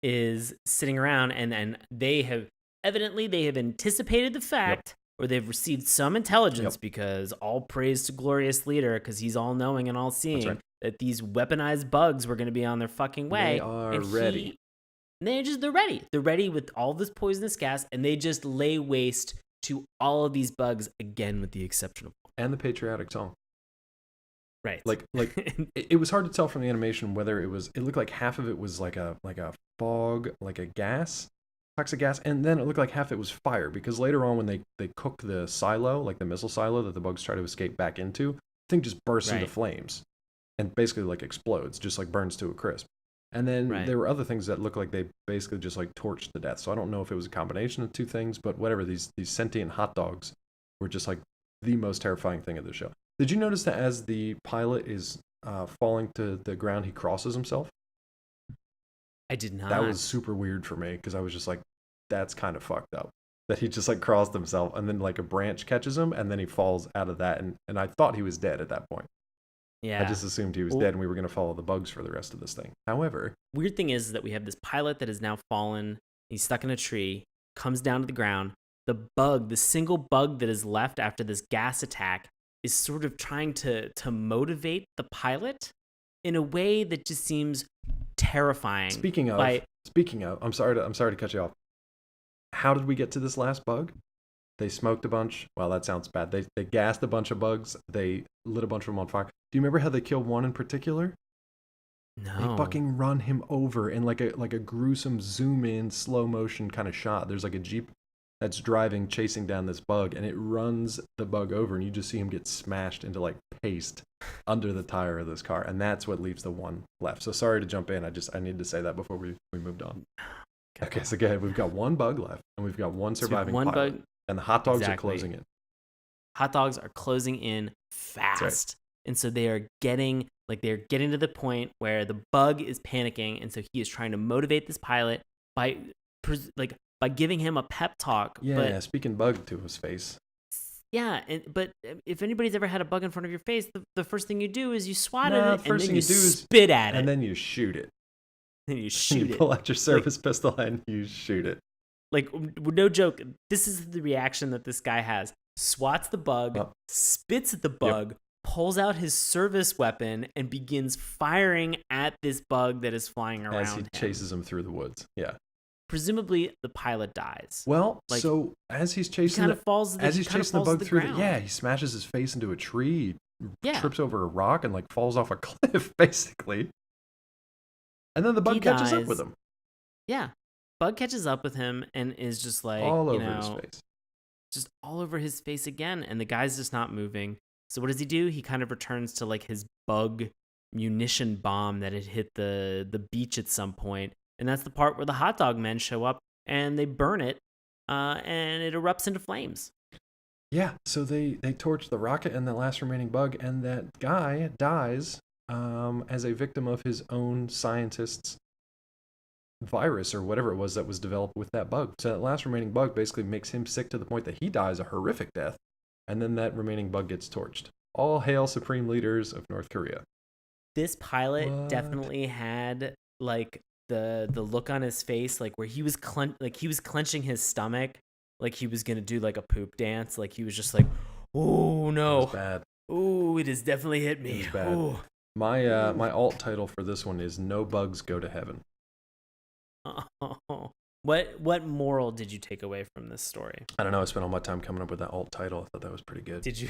is sitting around, and they have anticipated the fact, or they've received some intelligence, because all praise to glorious leader, because he's all knowing and all seeing, that these weaponized bugs were going to be on their fucking way. They are ready. They're ready. They're ready with all this poisonous gas, and they just lay waste to all of these bugs, again with the exception of one. And the patriotic song. Right. Like it was hard to tell from the animation whether it looked like half of it was like a fog, like a gas, toxic gas, and then it looked like half it was fire, because later on when they cook the silo, like the missile silo that the bugs try to escape back into, the thing just bursts into flames and basically like explodes, just like burns to a crisp. And then there were other things that looked like they basically just like torched to death. So I don't know if it was a combination of two things, but whatever, these sentient hot dogs were just like the most terrifying thing of the show. Did you notice that as the pilot is falling to the ground, he crosses himself? I did not. That was super weird for me, because I was just like, that's kind of fucked up. That he just like crossed himself, and then like a branch catches him, and then he falls out of that, and I thought he was dead at that point. Yeah. I just assumed he was dead, and we were going to follow the bugs for the rest of this thing. However, weird thing is that we have this pilot that has now fallen. He's stuck in a tree, comes down to the ground. The single bug that is left after this gas attack, is sort of trying to motivate the pilot in a way that just seems terrifying. Speaking of, I'm sorry to cut you off. How did we get to this last bug? They smoked a bunch. Well, that sounds bad. They gassed a bunch of bugs. They lit a bunch of them on fire. Do you remember how they killed one in particular? No. They fucking run him over in like a gruesome zoom in slow motion kind of shot. There's like a Jeep that's driving, chasing down this bug, and it runs the bug over, and you just see him get smashed into like paste under the tire of this car, and that's what leaves the one left. So sorry to jump in. I need to say that before we moved on. Okay, so go ahead. We've got one bug left, and we've got one surviving pilot, bug, and the hot dogs are closing in. Hot dogs are closing in fast, right. And so they're getting to the point where the bug is panicking, and so he is trying to motivate this pilot by giving him a pep talk. Yeah, speaking bug to his face. Yeah, but if anybody's ever had a bug in front of your face, the first thing you do is you swat at it, and then you spit at it. And then you shoot it. And you shoot it. You pull out your service pistol and you shoot it. Like, no joke, this is the reaction that this guy has. Swats the bug, spits at the bug, pulls out his service weapon, and begins firing at this bug that is flying around as he chases him through the woods. Yeah. Presumably, the pilot dies. Well, so as he's chasing the bug through he smashes his face into a tree, trips over a rock, and like falls off a cliff, basically. And then the bug catches up with him. Yeah, bug catches up with him and is just like all over his face, just all over his face again. And the guy's just not moving. So what does he do? He kind of returns to like his bug munition bomb that had hit the beach at some point. And that's the part where the hot dog men show up and they burn it, and it erupts into flames. Yeah, so they torch the rocket and the last remaining bug, and that guy dies as a victim of his own scientist's virus or whatever it was that was developed with that bug. So that last remaining bug basically makes him sick to the point that he dies a horrific death, and then that remaining bug gets torched. All hail supreme leaders of North Korea. This pilot definitely had like the look on his face, like where he was clenching his stomach, like he was gonna do like a poop dance. Like he was just like, oh no, it was bad. Oh, it has definitely hit me. It was bad. Ooh. My alt title for this one is No Bugs Go to Heaven. Oh. What moral did you take away from this story? I don't know. I spent all my time coming up with that alt title. I thought that was pretty good. Did you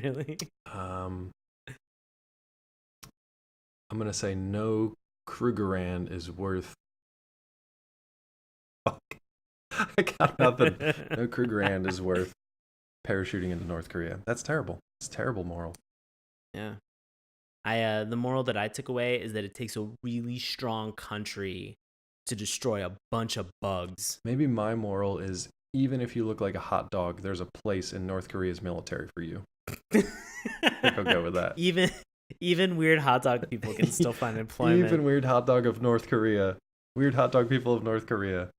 really? I'm gonna say no Krugerrand is worth. Fuck. I got nothing. No Krugerrand is worth parachuting into North Korea. That's terrible. It's terrible moral. Yeah. The moral that I took away is that it takes a really strong country to destroy a bunch of bugs. Maybe my moral is even if you look like a hot dog, there's a place in North Korea's military for you. I think I'll go with that. Even weird hot dog people can still find employment. Even weird hot dog of North Korea. Weird hot dog people of North Korea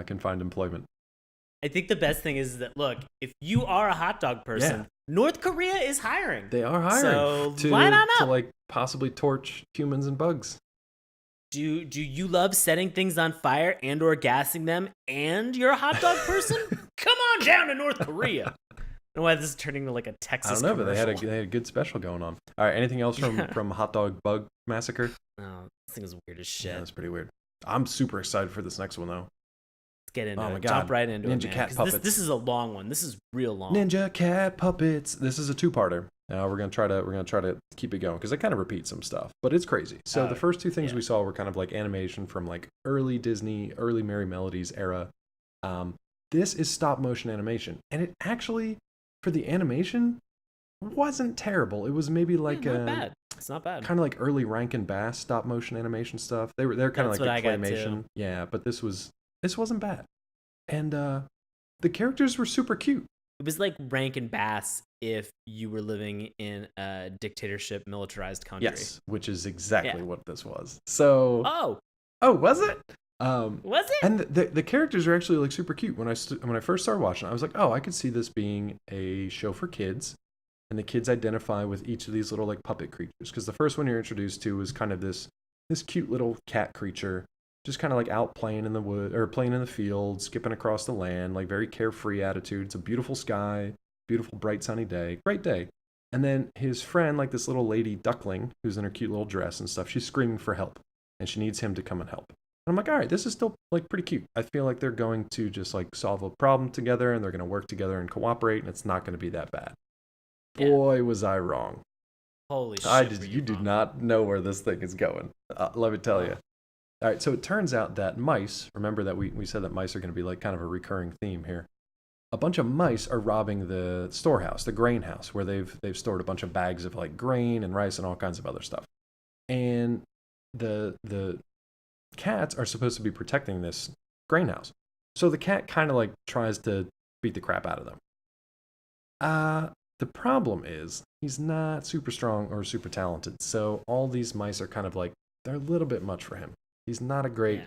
can find employment. I think the best thing is that, look, if you are a hot dog person, North Korea is hiring. They are hiring. So line on up. To like possibly torch humans and bugs. Do you love setting things on fire and or gassing them and you're a hot dog person? Come on down to North Korea. I don't know why this is turning into like a Texas I don't know, commercial. but they had a good special going on. All right, anything else from Hot Dog Bug Massacre? Oh, this thing is weird as shit. Yeah, that's pretty weird. I'm super excited for this next one, though. Let's get into Oh it. my God. Jump right into it, Ninja man. cat puppets. This is a long one. This is real long. Ninja cat puppets. This is a two-parter. We're gonna try to keep it going because I kind of repeat some stuff, but it's crazy. So the first two things we saw were kind of like animation from like early Disney, early Merry Melodies era. This is stop motion animation, and it actually, for the animation, wasn't terrible. It was maybe like not bad. It's not bad. Kind of like early Rankin Bass stop motion animation stuff. They're kind of like the claymation. Yeah, but this wasn't bad, and the characters were super cute. It was like Rankin Bass if you were living in a dictatorship militarized country. Yes, which is exactly what this was. So was it? Was it? And the characters are actually like super cute. When I first started watching, I was like, oh, I could see this being a show for kids, and the kids identify with each of these little like puppet creatures. Because the first one you're introduced to is kind of this cute little cat creature, just kind of like out playing in the wood or playing in the field, skipping across the land, like very carefree attitude. It's a beautiful sky, beautiful bright sunny day, great day. And then his friend, like this little lady duckling, who's in her cute little dress and stuff, she's screaming for help, and she needs him to come and help. And I'm like, all right, this is still like pretty cute. I feel like they're going to just like solve a problem together, and they're going to work together and cooperate, and it's not going to be that bad. Yeah. Boy, was I wrong. Holy shit. You do not know where this thing is going. Let me tell you. All right, so it turns out that mice, remember that we said that mice are going to be like kind of a recurring theme here. A bunch of mice are robbing the storehouse, the grain house, where they've stored a bunch of bags of like grain and rice and all kinds of other stuff. And the cats are supposed to be protecting this grain house. So the cat kind of like tries to beat the crap out of them. The problem is he's not super strong or super talented. So all these mice are kind of like, they're a little bit much for him. He's not a great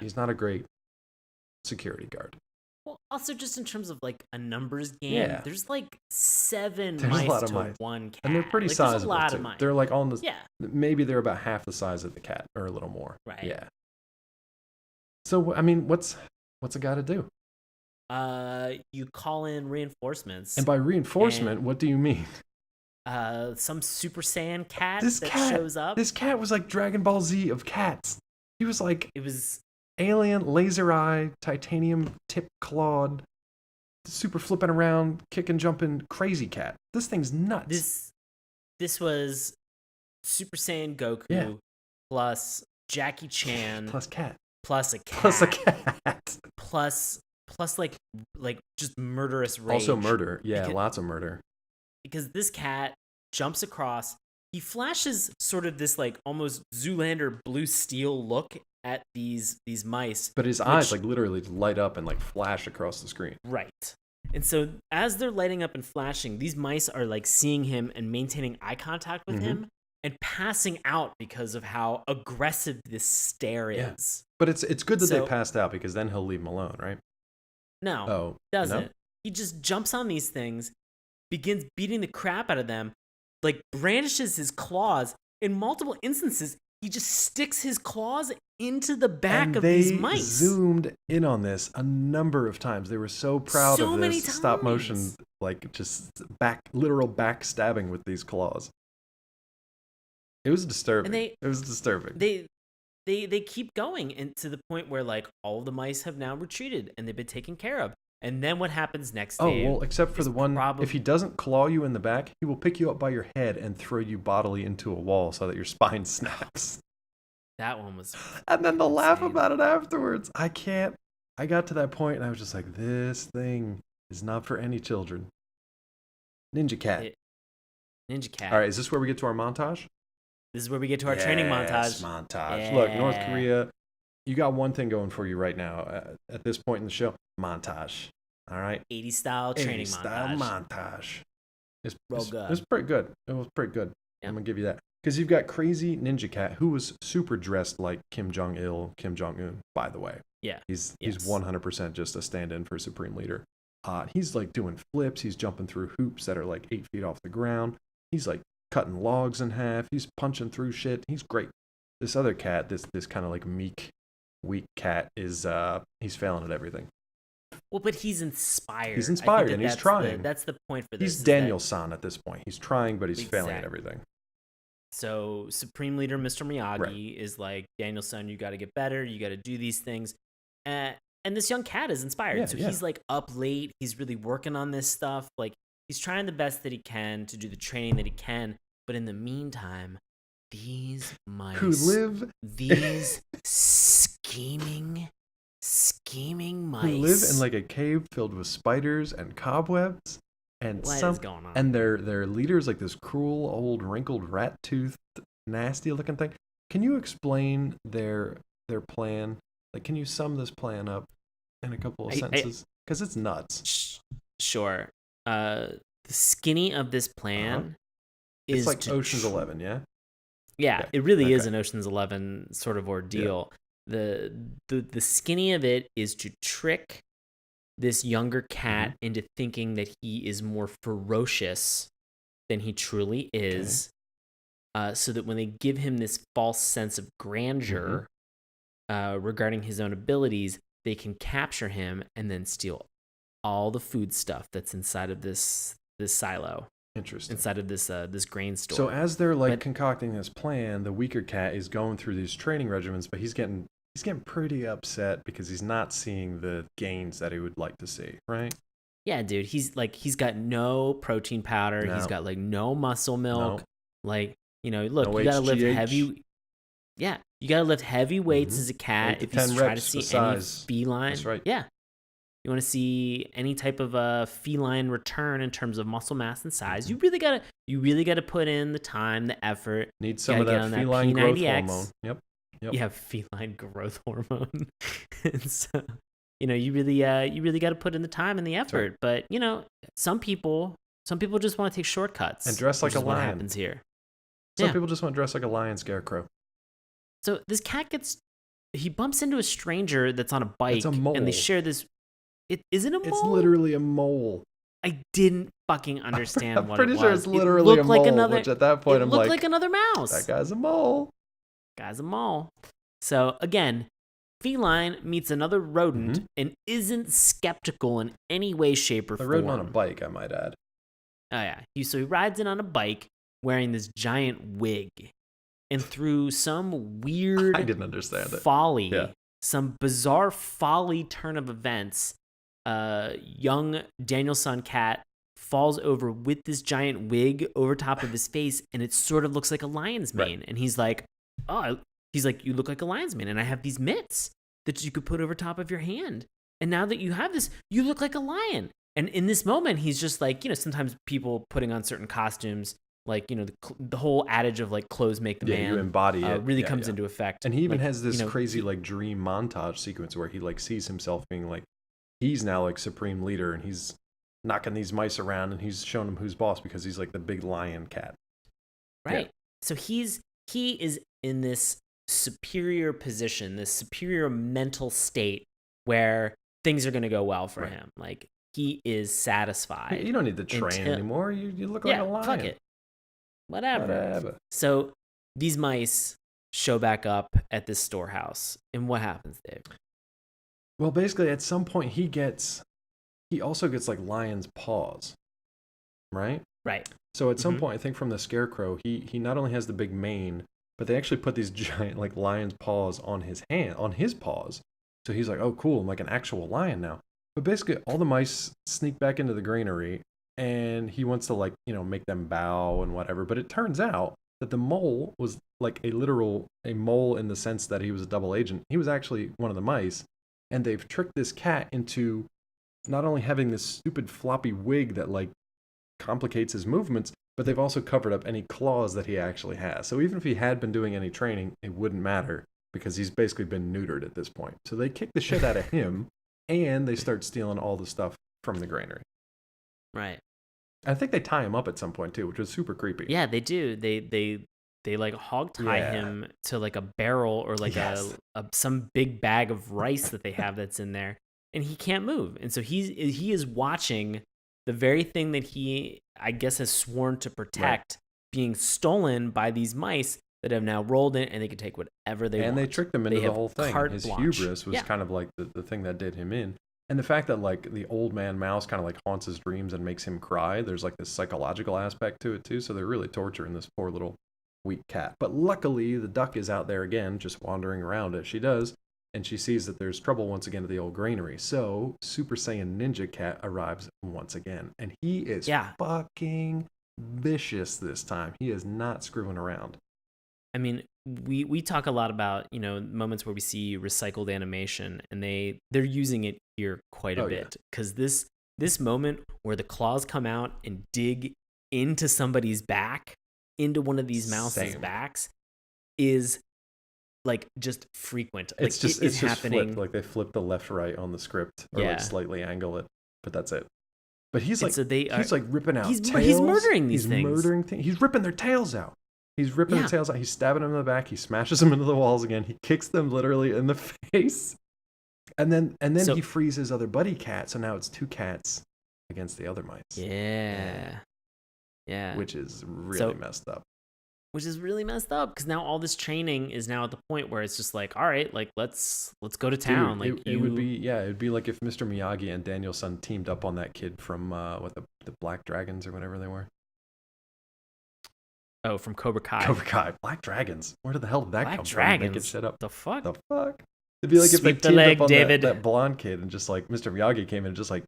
security guard. Well, also just in terms of like a numbers game, there's like 7 mice a lot of to mice. 1 cat. And they're pretty sizable there's a lot too. of mice. They're like on the maybe they're about half the size of the cat or a little more. Right. Yeah. So I mean, what's a guy to do? You call in reinforcements. And by reinforcement, what do you mean? Some Super Saiyan cat shows up. This cat was like Dragon Ball Z of cats. He was like, it was alien, laser eye, titanium tip clawed, super flipping around, kicking, jumping, crazy cat. This thing's nuts. This was Super Saiyan Goku plus Jackie Chan plus cat plus a cat plus like just murderous rage. Also murder, lots of murder. Because this cat jumps across. He flashes sort of this like almost Zoolander blue steel look at these mice. But his eyes like literally light up and like flash across the screen. Right. And so as they're lighting up and flashing, these mice are like seeing him and maintaining eye contact with him and passing out because of how aggressive this stare is. But it's good that they passed out because then he'll leave them alone, right? No. Doesn't. He just jumps on these things, begins beating the crap out of them, like brandishes his claws. In multiple instances, he just sticks his claws into the back and of these mice. Zoomed in on this a number of times. They were so proud of this stop motion, like just literal backstabbing with these claws. It was disturbing. It was disturbing. They keep going, and to the point where like all the mice have now retreated and they've been taken care of. And then what happens next? Well, except for the one, if he doesn't claw you in the back, he will pick you up by your head and throw you bodily into a wall so that your spine snaps. That one was. And then they'll laugh about it afterwards. I got to that point and I was just like, this thing is not for any children. Ninja Cat. All right, is this where we get to our montage? This is where we get to our training montage. Yeah. Look, North Korea, you got one thing going for you right now. At this point in the show, montage. All right? 80s style training montage. It's pretty good. It was pretty good. Yeah. I'm going to give you that. Because you've got crazy Ninja Cat, who was super dressed like Kim Jong-il, Kim Jong-un, by the way. Yeah. He's 100% just a stand-in for Supreme Leader. He's like doing flips. He's jumping through hoops that are like 8 feet off the ground. He's like cutting logs in half. He's punching through shit. He's great. This other cat, this kind of like meek, weak cat, is he's failing at everything. Well, but he's inspired. He's inspired and he's trying. That's the point for this. He's Daniel-san at this point. He's trying, but he's failing at everything. So Supreme Leader Mr. Miyagi is like, Daniel-san, you got to get better. You got to do these things. And this young cat is inspired. He's like up late. He's really working on this stuff. Like he's trying the best that he can to do the training that he can. But in the meantime, these mice who live, these scheming mice who live in like a cave filled with spiders and cobwebs. And what is going on? And their leader is like this cruel old wrinkled rat-toothed nasty looking thing. Can you explain their plan? Like, can you sum this plan up in a couple of sentences? Because it's nuts. Sure. The skinny of this plan is it's like Ocean's 11, yeah? Yeah, it really is an Ocean's 11 sort of ordeal. Yeah. The skinny of it is to trick this younger cat into thinking that he is more ferocious than he truly is, so that when they give him this false sense of grandeur regarding his own abilities, they can capture him and then steal all the food stuff that's inside of this silo. Interesting. Inside of this grain store. So as they're concocting this plan, the weaker cat is going through these training regimens, but he's getting pretty upset because he's not seeing the gains that he would like to see, right? Yeah, dude. He's got no protein powder. No. He's got like no muscle milk. No. Like, look, no you gotta lift heavy. Yeah, you gotta lift heavy weights as a cat if you try to see any feline. That's right. Yeah, you want to see any type of feline return in terms of muscle mass and size. You really gotta put in the time, the effort. Need some of that feline growth hormone. Yep. You have feline growth hormone. And so, you really got to put in the time and the effort. Right. But, some people just want to take shortcuts. And dress like a lion. What happens here. Some people just want to dress like a lion scarecrow. So this cat he bumps into a stranger that's on a bike. It's a mole. And they share this. Is it a mole? It's literally a mole. I didn't fucking understand what it was. I'm pretty sure it's literally a mole, which at that point I'm like, it looked like another mouse. That guy's a mole. So again, feline meets another rodent and isn't skeptical in any way, shape, or form. A rodent on a bike, I might add. Oh yeah. So he rides in on a bike wearing this giant wig, and through some weird I didn't understand it. Folly, some bizarre folly turn of events, young Daniel-san cat falls over with this giant wig over top of his face, and it sort of looks like a lion's mane. Right. And he's like, you look like a lion's mane, and I have these mitts that you could put over top of your hand. And now that you have this, you look like a lion. And in this moment, he's just like, sometimes people putting on certain costumes, like, the whole adage of like clothes make the man. You embody it. Really comes into effect. And he even has this crazy like dream montage sequence where he like sees himself being like, he's now like supreme leader, and he's knocking these mice around, and he's showing them who's boss because he's like the big lion cat. Right. Yeah. So he is in this superior position, this superior mental state where things are going to go well for him. Like, he is satisfied. You don't need to train anymore. You look like a lion. Fuck it. Whatever. So these mice show back up at this storehouse. And what happens, Dave? Well, basically, at some point, he also gets like lion's paws, right? Right. So at some point, I think from the Scarecrow, he not only has the big mane, but they actually put these giant like lion's paws on his paws. So he's like, oh, cool, I'm like an actual lion now. But basically, all the mice sneak back into the granary, and he wants to like, make them bow and whatever. But it turns out that the mole was like a mole in the sense that he was a double agent. He was actually one of the mice, and they've tricked this cat into not only having this stupid floppy wig that like complicates his movements, but they've also covered up any claws that he actually has. So even if he had been doing any training, it wouldn't matter because he's basically been neutered at this point. So they kick the shit out of him, and they start stealing all the stuff from the granary. Right. I think they tie him up at some point too, which was super creepy. Yeah, they do. They like hog tie him to like a barrel or like some big bag of rice that they have that's in there, and he can't move. And so he is watching the very thing that he, I guess, has sworn to protect being stolen by these mice that have now rolled in, and they can take whatever they want. And they tricked him into the whole thing. His hubris was kind of like the thing that did him in. And the fact that like the old man mouse kind of like haunts his dreams and makes him cry, there's like this psychological aspect to it too. So they're really torturing this poor little weak cat. But luckily the duck is out there again, just wandering around as she does. And she sees that there's trouble once again at the old granary. So Super Saiyan Ninja Cat arrives once again. And he is fucking vicious this time. He is not screwing around. I mean, we talk a lot about, moments where we see recycled animation, and they're using it here quite a bit. Because this moment where the claws come out and dig into somebody's back, into one of these mouses' backs, is like just frequent. Like, it's just happening. Flipped. Like they flip the left right on the script, or like slightly angle it, but that's it. But he's like, he's like ripping out tails. He's murdering these things. He's murdering things. He's ripping their tails out. He's ripping their tails out. He's stabbing them in the back. He smashes them into the walls again. He kicks them literally in the face. And then he frees his other buddy cat. So now it's 2 cats against the other mice. Yeah. Which is really messed up. Which is really messed up because now all this training is now at the point where it's just like, all right, like let's go to town. Dude, it would be like if Mr. Miyagi and Daniel-san teamed up on that kid from the Black Dragons or whatever they were. Oh, from Cobra Kai. Cobra Kai. Black Dragons. Where the hell did that come from? Making shit up. The fuck? It'd be like if they teamed up on David. that blonde kid and just like Mr. Miyagi came in and just like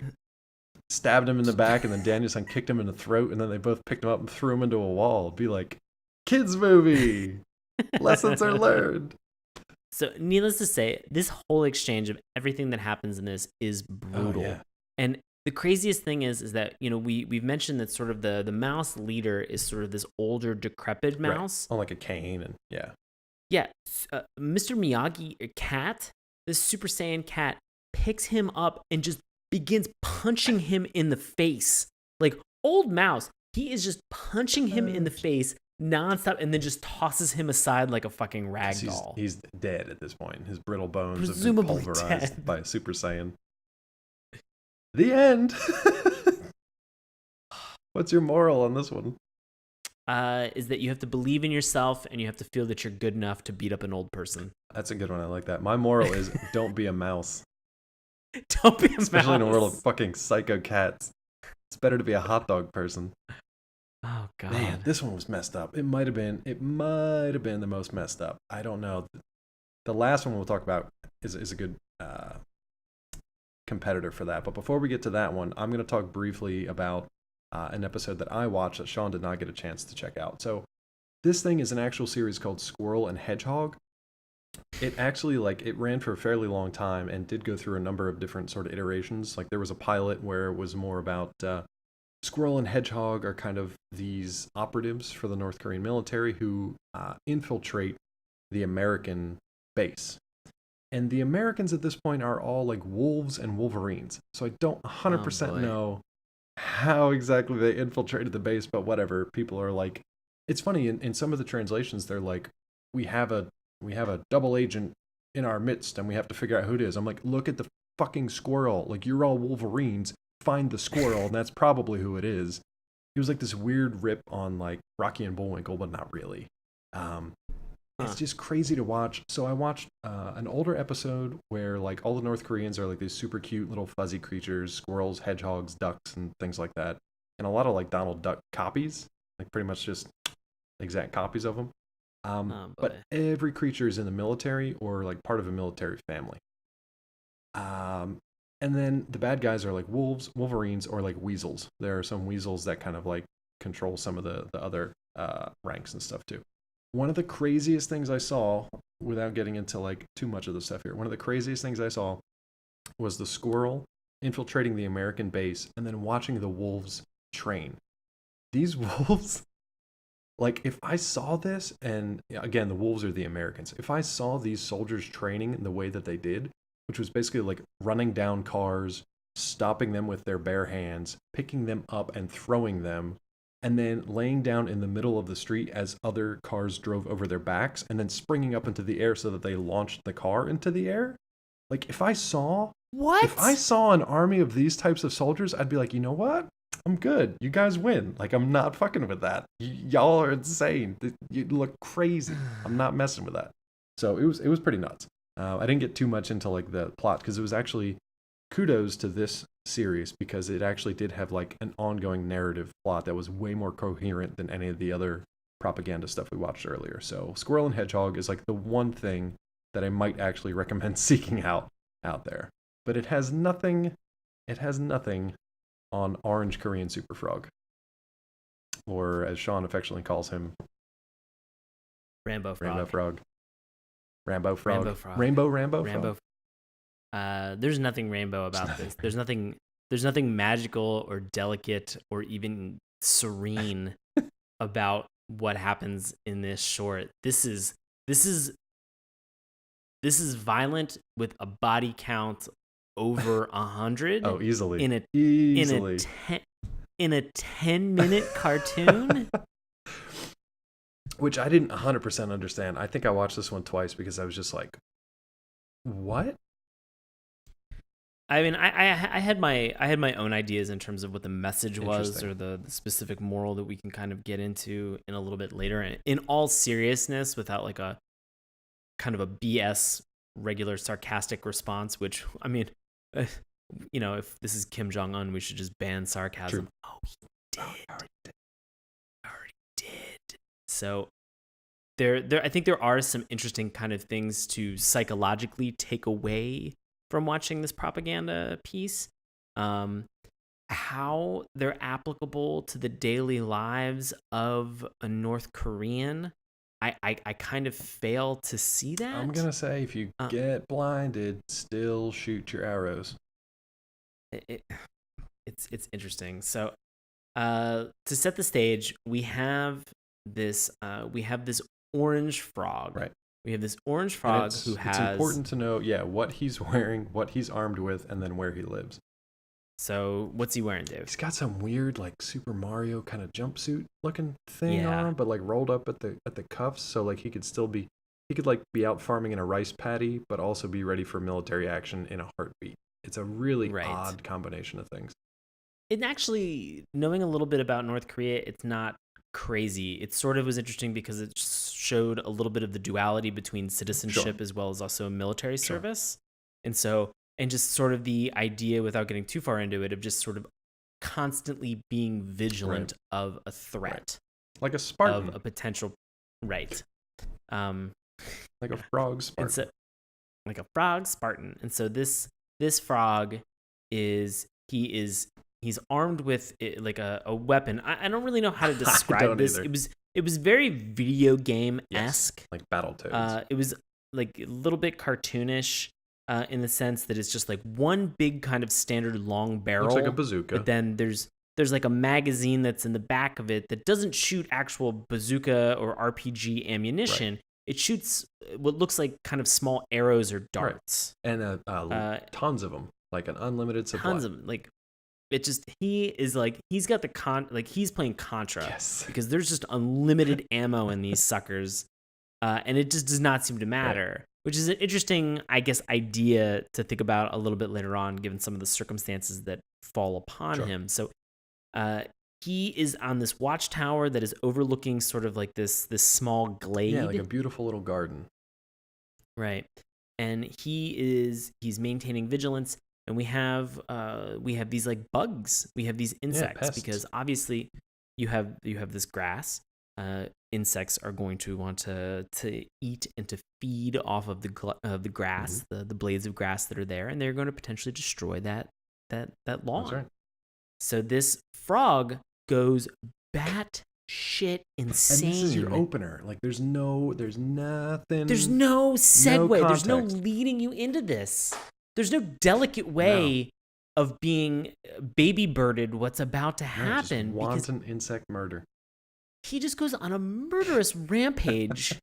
stabbed him in the back, and then Daniel-san kicked him in the throat, and then they both picked him up and threw him into a wall. It'd be like, kids movie. Lessons are learned. So needless to say, this whole exchange of everything that happens in this is brutal. And the craziest thing is that, we've mentioned that sort of the mouse leader is sort of this older, decrepit mouse. On like a cane and Mr. Miyagi cat, this Super Saiyan cat, picks him up and just begins punching him in the face. Like, old mouse, he is just punching him in the face nonstop, and then just tosses him aside like a fucking rag doll. He's dead at this point. His brittle bones have been pulverized by a Super Saiyan. The end. What's your moral on this one? Is that you have to believe in yourself, and you have to feel that you're good enough to beat up an old person. That's a good one. I like that. My moral is don't be a mouse. Don't be a mouse. Especially in a world of fucking psycho cats. It's better to be a hot dog person. Oh god. Man, this one was messed up. It might have been the most messed up. I don't know. The last one we'll talk about is a good competitor for that. But before we get to that one, I'm going to talk briefly about an episode that I watched that Sean did not get a chance to check out. So this thing is an actual series called Squirrel and Hedgehog. It actually it ran for a fairly long time and did go through a number of different sort of iterations. Like there was a pilot where it was more about Squirrel and Hedgehog are kind of these operatives for the North Korean military who infiltrate the American base. And the Americans at this point are all like wolves and wolverines. So I don't 100% know how exactly they infiltrated the base, but whatever. People are like, it's funny, in some of the translations, they're like, we have a double agent in our midst and we have to figure out who it is. I'm like, look at the fucking squirrel. Like, you're all wolverines. Find the squirrel, and that's probably who it is. It was like this weird rip on like Rocky and Bullwinkle, but not really. It's just crazy to watch. So I watched an older episode where like all the North Koreans are like these super cute little fuzzy creatures, squirrels, hedgehogs, ducks, and things like that. And a lot of like Donald Duck copies, like pretty much just exact copies of them. But every creature is in the military or like part of a military family. And then the bad guys are like wolves, wolverines, or like weasels. There are some weasels that kind of like control some of the other ranks and stuff too. One of the craziest things I saw, without getting into like too much of the stuff here, one of the craziest things I saw was the squirrel infiltrating the American base and then watching the wolves train. These wolves, like if I saw this, and again, the wolves are the Americans, if I saw these soldiers training in the way that they did, which was basically like running down cars, stopping them with their bare hands, picking them up and throwing them, and then laying down in the middle of the street as other cars drove over their backs, and then springing up into the air so that they launched the car into the air. Like if I saw an army of these types of soldiers, I'd be like, you know what? I'm good. You guys win. Like I'm not fucking with that. Y'all are insane. You look crazy. I'm not messing with that. So it was pretty nuts. I didn't get too much into like the plot because it was actually kudos to this series because it actually did have like an ongoing narrative plot that was way more coherent than any of the other propaganda stuff we watched earlier. So Squirrel and Hedgehog is like the one thing that I might actually recommend seeking out there. But it has nothing on Orange Korean Super Frog. Or as Sean affectionately calls him, Rambo Frog. Rambo Frog. Rambo Frog. There's nothing rainbow about this. There's nothing magical or delicate or even serene about what happens in this short. This is violent with a body count over 100. Oh, easily. In a 10-minute cartoon. Which I didn't 100% understand. I think I watched this one twice because I was just like, what? I mean, I had my own ideas in terms of what the message was or the specific moral that we can kind of get into in a little bit later. And in all seriousness, without like a kind of a BS regular sarcastic response, which, I mean, you know, if this is Kim Jong-un, we should just ban sarcasm. True. Oh, he did. Already did. So I think there are some interesting kind of things to psychologically take away from watching this propaganda piece. How they're applicable to the daily lives of a North Korean, I kind of fail to see that. I'm gonna say if you get blinded, still shoot your arrows. It's interesting. So to set the stage, we have this orange frog. Right. We have this orange frog who has... It's important to know, what he's wearing, what he's armed with, and then where he lives. So what's he wearing, Dave? He's got some weird, like, Super Mario kind of jumpsuit looking thing on, but, like, rolled up at the cuffs, so, like, he could, like, be out farming in a rice paddy, but also be ready for military action in a heartbeat. It's a really odd combination of things. And actually, knowing a little bit about North Korea, it's not crazy. It sort of was interesting because it showed a little bit of the duality between citizenship as well as also military service. And just sort of the idea, without getting too far into it, of just sort of constantly being vigilant of a threat. Like a Spartan. Of a potential, like a frog Spartan. Like a frog Spartan. And so this frog he's armed with like a weapon. I don't really know how to describe this. Either. It was very video game-esque. Like Battletoads. It was like a little bit cartoonish in the sense that it's just like one big kind of standard long barrel. Looks like a bazooka. But then there's like a magazine that's in the back of it that doesn't shoot actual bazooka or RPG ammunition. Right. It shoots what looks like kind of small arrows or darts. Right. And tons of them. Like an unlimited supply. Tons of them. Like, it just, he's got he's playing Contra. Yes. Because there's just unlimited ammo in these suckers. And it just does not seem to matter. Right. Which is an interesting, I guess, idea to think about a little bit later on, given some of the circumstances that fall upon him. So he is on this watchtower that is overlooking sort of like this small glade. Yeah, like a beautiful little garden. Right. And he's maintaining vigilance, and we have these like bugs. We have these insects because obviously you have this grass. Insects are going to want to eat and to feed off of the grass, the blades of grass that are there, and they're going to potentially destroy that lawn. That's right. So this frog goes bat shit insane. And this is your opener. Like there's nothing. There's no segue. There's no leading you into this. There's no delicate way of being baby birded what's about to happen. Just wanton insect murder. He just goes on a murderous rampage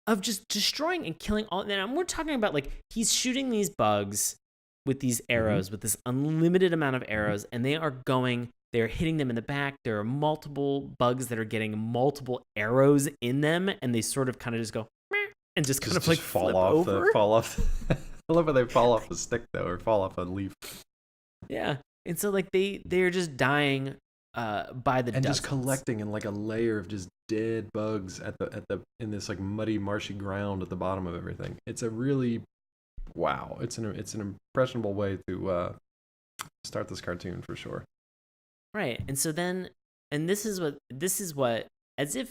of just destroying and killing all. And we're talking about like he's shooting these bugs with these arrows, with this unlimited amount of arrows, and they're hitting them in the back. There are multiple bugs that are getting multiple arrows in them, and they sort of kind of just go and just kind of like fall off. I love how they fall off the stick though, or fall off a leaf. Yeah, and so like they're just dying by the and dozens. Just collecting in like a layer of just dead bugs in this like muddy, marshy ground at the bottom of everything. It's a really It's an impressionable way to start this cartoon for sure. Right, and so then, and this is what, as if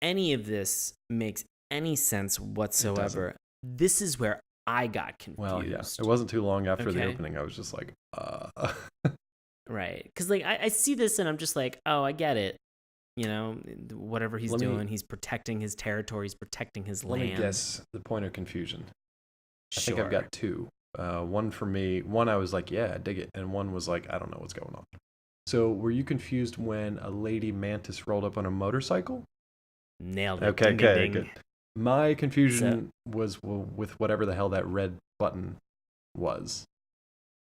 any of this makes any sense whatsoever. This is where I got confused. Well, yeah, it wasn't too long after the opening. I was just like, Right, because like I see this and I'm just like, oh, I get it. You know, whatever he's doing, he's protecting his territory, he's protecting his land. Let me guess the point of confusion. Sure. I think I've got two. One for me, one I was like, yeah, I dig it, and one was like, I don't know what's going on. So, were you confused when a lady mantis rolled up on a motorcycle? Nailed it. Okay, ding, ding, good. My confusion was with whatever the hell that red button was.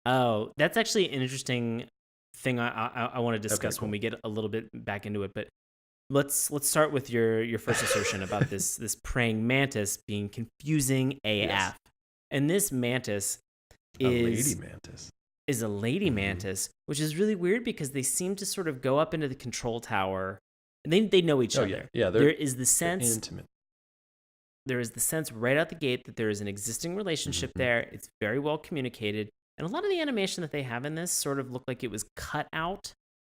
Oh, that's actually an interesting thing I want to discuss when we get a little bit back into it. But let's start with your first assertion about this praying mantis being confusing AF. Yes. And this mantis is a lady mantis, which is really weird because they seem to sort of go up into the control tower and they know each other. Yeah, there is the sense intimate. There is the sense right out the gate that there is an existing relationship there. It's very well communicated. And a lot of the animation that they have in this sort of looked like it was cut out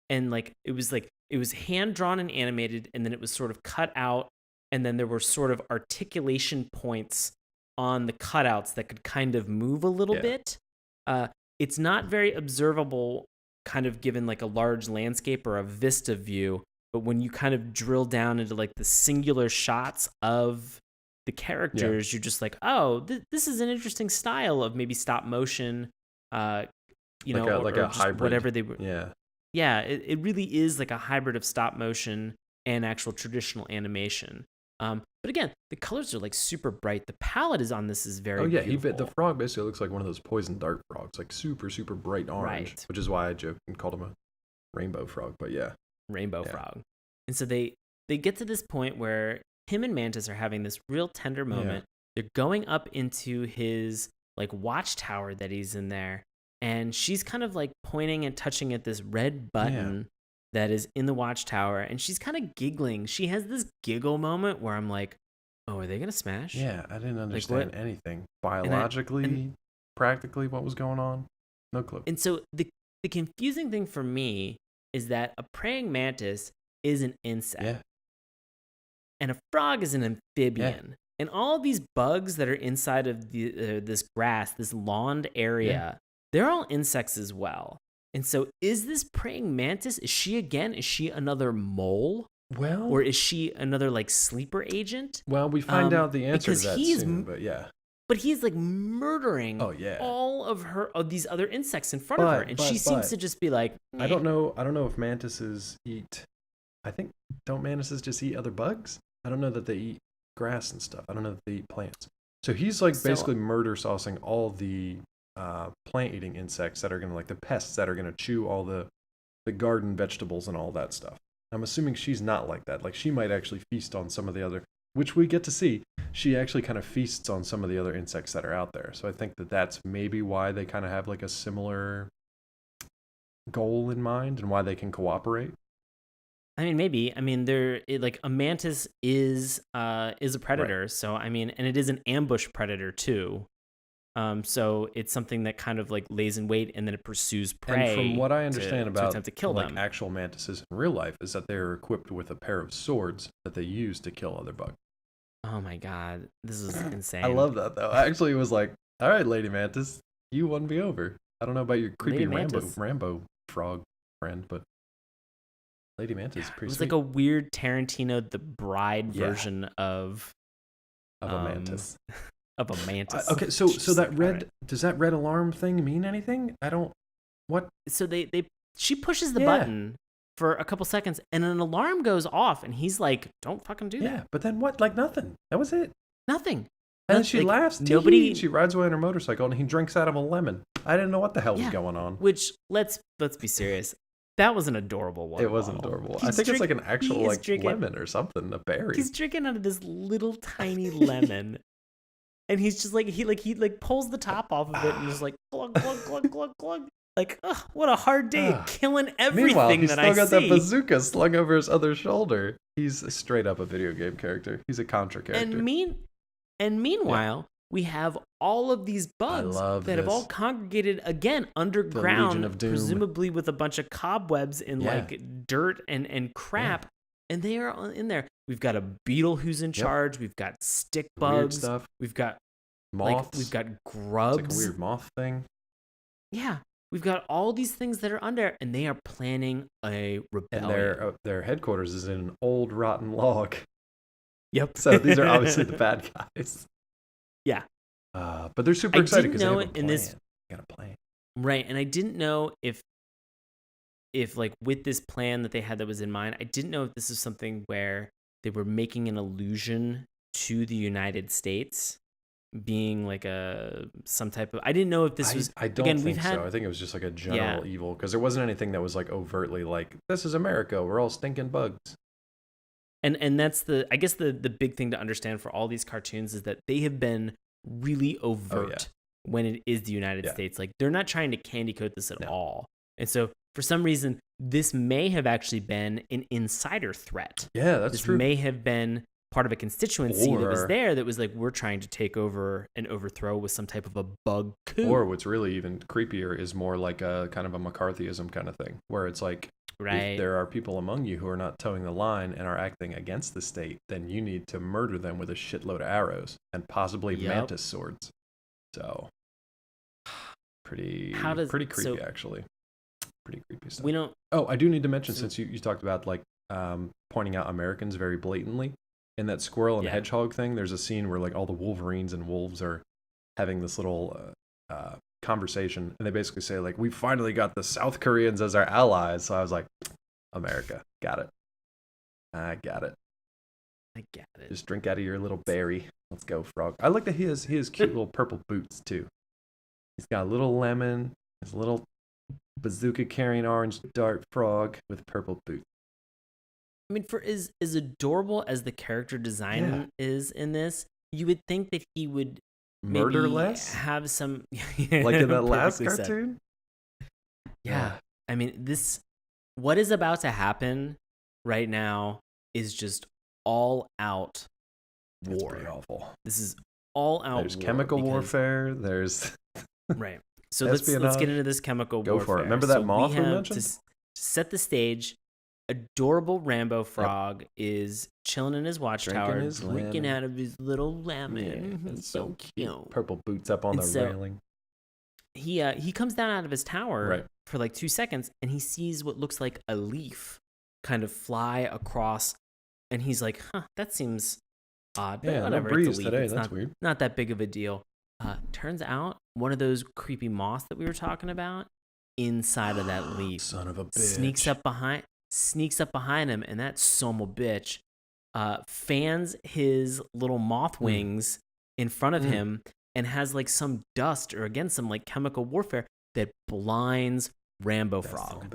and it was hand drawn and animated, and then it was sort of cut out, and then there were sort of articulation points on the cutouts that could kind of move a little bit. It's not very observable, kind of given like a large landscape or a vista view, but when you kind of drill down into like the singular shots of the characters, you're just like, oh, this is an interesting style of maybe stop motion, or a hybrid, whatever they were. Yeah, it really is like a hybrid of stop motion and actual traditional animation. But again, the colors are like super bright. The palette is on this is very beautiful. The frog basically looks like one of those poison dart frogs, like super, super bright orange, which is why I joked and called him a rainbow frog. But rainbow frog. And so they get to this point where him and Mantis are having this real tender moment. They're going up into his like watchtower that he's in there, and she's kind of like pointing and touching at this red button that is in the watchtower, and she's kind of giggling. She has this giggle moment where I'm like, oh, are they gonna smash? Yeah, I didn't understand anything biologically, practically what was going on. No clue. And so the confusing thing for me is that a praying mantis is an insect. And a frog is an amphibian. Yeah. And all of these bugs that are inside of this grass, this lawned area, they're all insects as well. And so is this praying mantis, is she another mole? Well, or is she another like sleeper agent? Well, we find out the answer to that soon, But he's like murdering all of these other insects in front of her. And she seems to just be like, I don't know if mantises eat, don't mantises just eat other bugs? I don't know that they eat grass and stuff. I don't know that they eat plants. So he's like basically murder saucing all the plant eating insects that are gonna, like the pests that are gonna chew all the garden vegetables and all that stuff. I'm assuming she's not like that. Like she might actually feast on some of the other, which we get to see. She actually kind of feasts on some of the other insects that are out there. So I think that that's maybe why they kind of have like a similar goal in mind and why they can cooperate? I mean, maybe. I mean, like a mantis is a predator, right. So I mean, and it is an ambush predator too. So it's something that kind of like lays in wait and then it pursues prey. And from what I understand about attempt to kill them. Actual mantises in real life is that they are equipped with a pair of swords that they use to kill other bugs. Oh my god, this is insane. I love that though. I actually was like, all right, Lady Mantis, you won me over. I don't know about your creepy Rambo frog friend, but Lady Mantis is pretty It was sweet. like a weird Tarantino the Bride version of a mantis. Of a mantis. Okay, so that red, does that red alarm thing mean anything? What? So she pushes the button for a couple seconds and an alarm goes off and he's like, don't fucking do that. Yeah, but then what? Like nothing. That was it. Nothing. And then she laughs. Nobody. She rides away on her motorcycle and he drinks out of a lemon. I didn't know what the hell was going on. Which, let's be serious. That was an adorable one. It wasn't adorable. I think it's like an actual lemon or something, a berry. He's drinking out of this little tiny lemon. And he's just like, he pulls the top off of it and is like, glug, glug, glug, glug, glug. Like, what a hard day, killing everything Meanwhile, that I see. He's still got that bazooka slung over his other shoulder. He's straight up a video game character. He's a Contra character. And meanwhile, we have all of these bugs that have all congregated again underground, presumably with a bunch of cobwebs in like dirt and crap. And they are in there. We've got a beetle who's in charge. We've got stick bugs. Weird stuff. We've got moths. We've got grubs. It's like a weird moth thing. Yeah. We've got all these things that are under, and they are planning a rebellion. And their headquarters is in an old rotten log. Yep. So these are obviously the bad guys. Yeah. But they're super excited because they have a plan. They got a plan. Right, and I didn't know if like with this plan that they had that was in mind, I didn't know if this is something where they were making an allusion to the United States being like some type of. I didn't know if this was. I don't think so. I think it was just like a general evil because there wasn't anything that was like overtly like this is America. We're all stinking bugs. And that's I guess the big thing to understand for all these cartoons is that they have been really overt when it is the United States. Like they're not trying to candy coat this at all. And so for some reason, this may have actually been an insider threat. Yeah, that's true. This may have been part of a constituency that was there that was like, we're trying to take over and overthrow with some type of a bug coup. Or what's really even creepier is more like a kind of a McCarthyism kind of thing, where it's like, if there are people among you who are not towing the line and are acting against the state, then you need to murder them with a shitload of arrows and possibly mantis swords. So, pretty creepy, actually. Pretty creepy stuff. We don't. Oh, I do need to mention, since you talked about like pointing out Americans very blatantly, in that squirrel and hedgehog thing, there's a scene where like all the Wolverines and wolves are having this little conversation, and they basically say like, we finally got the South Koreans as our allies. So I was like, America, got it. I got it. Just drink out of your little berry. Let's go, frog. I like that he has cute little purple boots too. He's got a little lemon, his little bazooka carrying orange dart frog with purple boots. I mean, for as adorable as the character design is in this, you would think that he would murder less, have some like in that last cartoon. Yeah, I mean, what is about to happen right now is just all out war. It's pretty awful. This is all out. There's chemical warfare. There's right. So let's get into this chemical warfare. Go for it. Remember that moth we mentioned? To set the stage, adorable Rambo frog is chilling in his watchtower, drinking out of his little lemon. Yeah, it's so cute. Purple boots up on the railing. He comes down out of his tower for like 2 seconds, and he sees what looks like a leaf kind of fly across, and he's like, "Huh, that seems odd." But whatever, no breeze it's a leaf. today. It's That's weird. Not that big of a deal. Turns out one of those creepy moths that we were talking about inside of that leaf. Son of a bitch. Sneaks up behind him, and that son of a bitch fans his little moth wings in front of him and has like some dust or again some like chemical warfare that blinds Rambo Frog.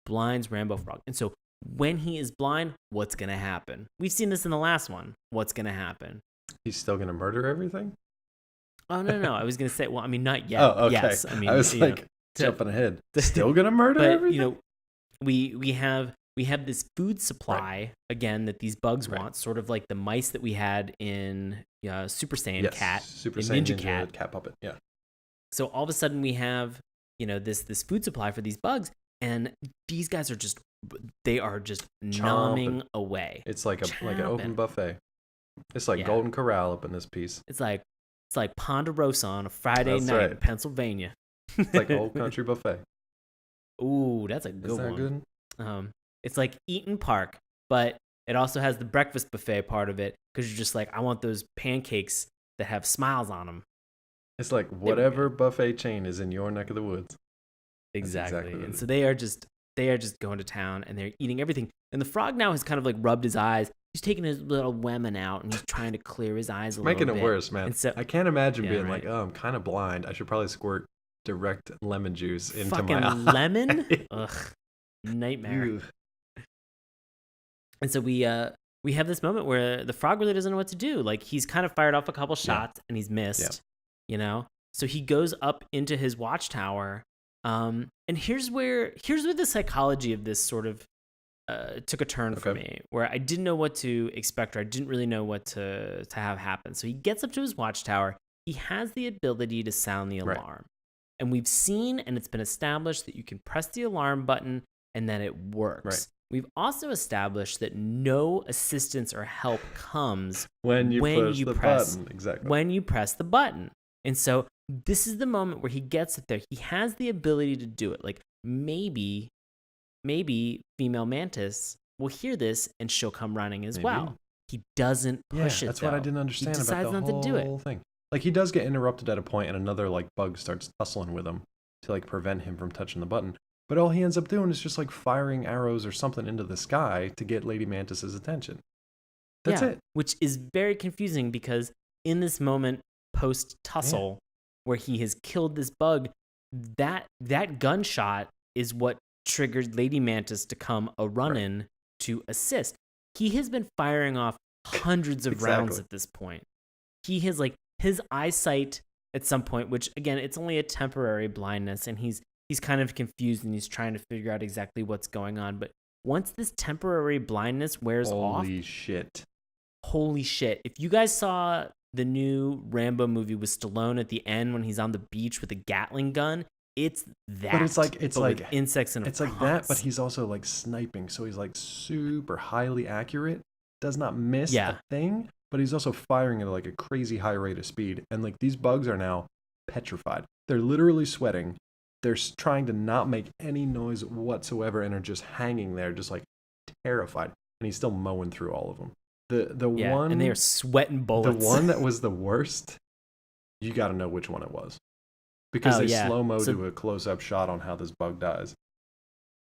Blinds Rambo Frog. And so when he is blind, what's going to happen? We've seen this in the last one. What's going to happen? He's still going to murder everything? Oh, no. I was going to say, well, I mean, not yet. Oh, okay. Yes. I mean, I was like, jumping ahead. Still gonna murder everything? We have this food supply again that these bugs want, sort of like the mice that we had in Super Saiyan Cat, Super Saiyan Ninja Cat puppet. Yeah. So all of a sudden we have this food supply for these bugs, and these guys are just nomming away. It's like an open buffet. It's like Golden Corral up in this piece. It's like Ponderosa on a Friday night in Pennsylvania. It's like Old Country Buffet. Ooh, that's a good one. Is that good? It's like Eaton Park, but it also has the breakfast buffet part of it, because you're just like, I want those pancakes that have smiles on them. It's like whatever buffet chain is in your neck of the woods. Exactly. And so they are just going to town, and they're eating everything. And the frog now has kind of like rubbed his eyes. He's taking his little women out, and he's trying to clear his eyes a little bit. Making it worse, man. So, I can't imagine being like, oh, I'm kind of blind. I should probably squirt direct lemon juice into my eye. Fucking lemon? Ugh. Nightmare. Ew. And so we have this moment where the frog really doesn't know what to do. Like, he's kind of fired off a couple shots, and he's missed, So he goes up into his watchtower. And here's where the psychology of this sort of took a turn for me, where I didn't know what to expect, or I didn't really know what to have happen. So he gets up to his watchtower. He has the ability to sound the alarm. And we've seen, and it's been established, that you can press the alarm button and that it works. Right. We've also established that no assistance or help comes when you press the button. Exactly. When you press the button. And so this is the moment where he gets it there. He has the ability to do it. Like, maybe female mantis will hear this and she'll come running as well. He doesn't push it. That's what I didn't understand about the whole thing. Like, he does get interrupted at a point, and another like bug starts tussling with him to like prevent him from touching the button. But all he ends up doing is just like firing arrows or something into the sky to get Lady Mantis's attention. That's it. Which is very confusing, because in this moment post tussle where he has killed this bug, that gunshot is what triggered Lady Mantis to come a running to assist. He has been firing off hundreds of rounds at this point. He has, like, his eyesight at some point, which again, it's only a temporary blindness, and he's kind of confused, and he's trying to figure out exactly what's going on. But once this temporary blindness wears off, holy shit. If you guys saw the new Rambo movie with Stallone at the end when he's on the beach with a Gatling gun, it's that. But it's like insects and it's like that, but he's also like sniping, so he's like super highly accurate, does not miss a thing, but he's also firing at like a crazy high rate of speed. And like, these bugs are now petrified. They're literally sweating. They're trying to not make any noise whatsoever, and are just hanging there, just like terrified. And he's still mowing through all of them. The one, and they are sweating bullets. The one that was the worst, you got to know which one it was, because they slow-mo to a close-up shot on how this bug dies.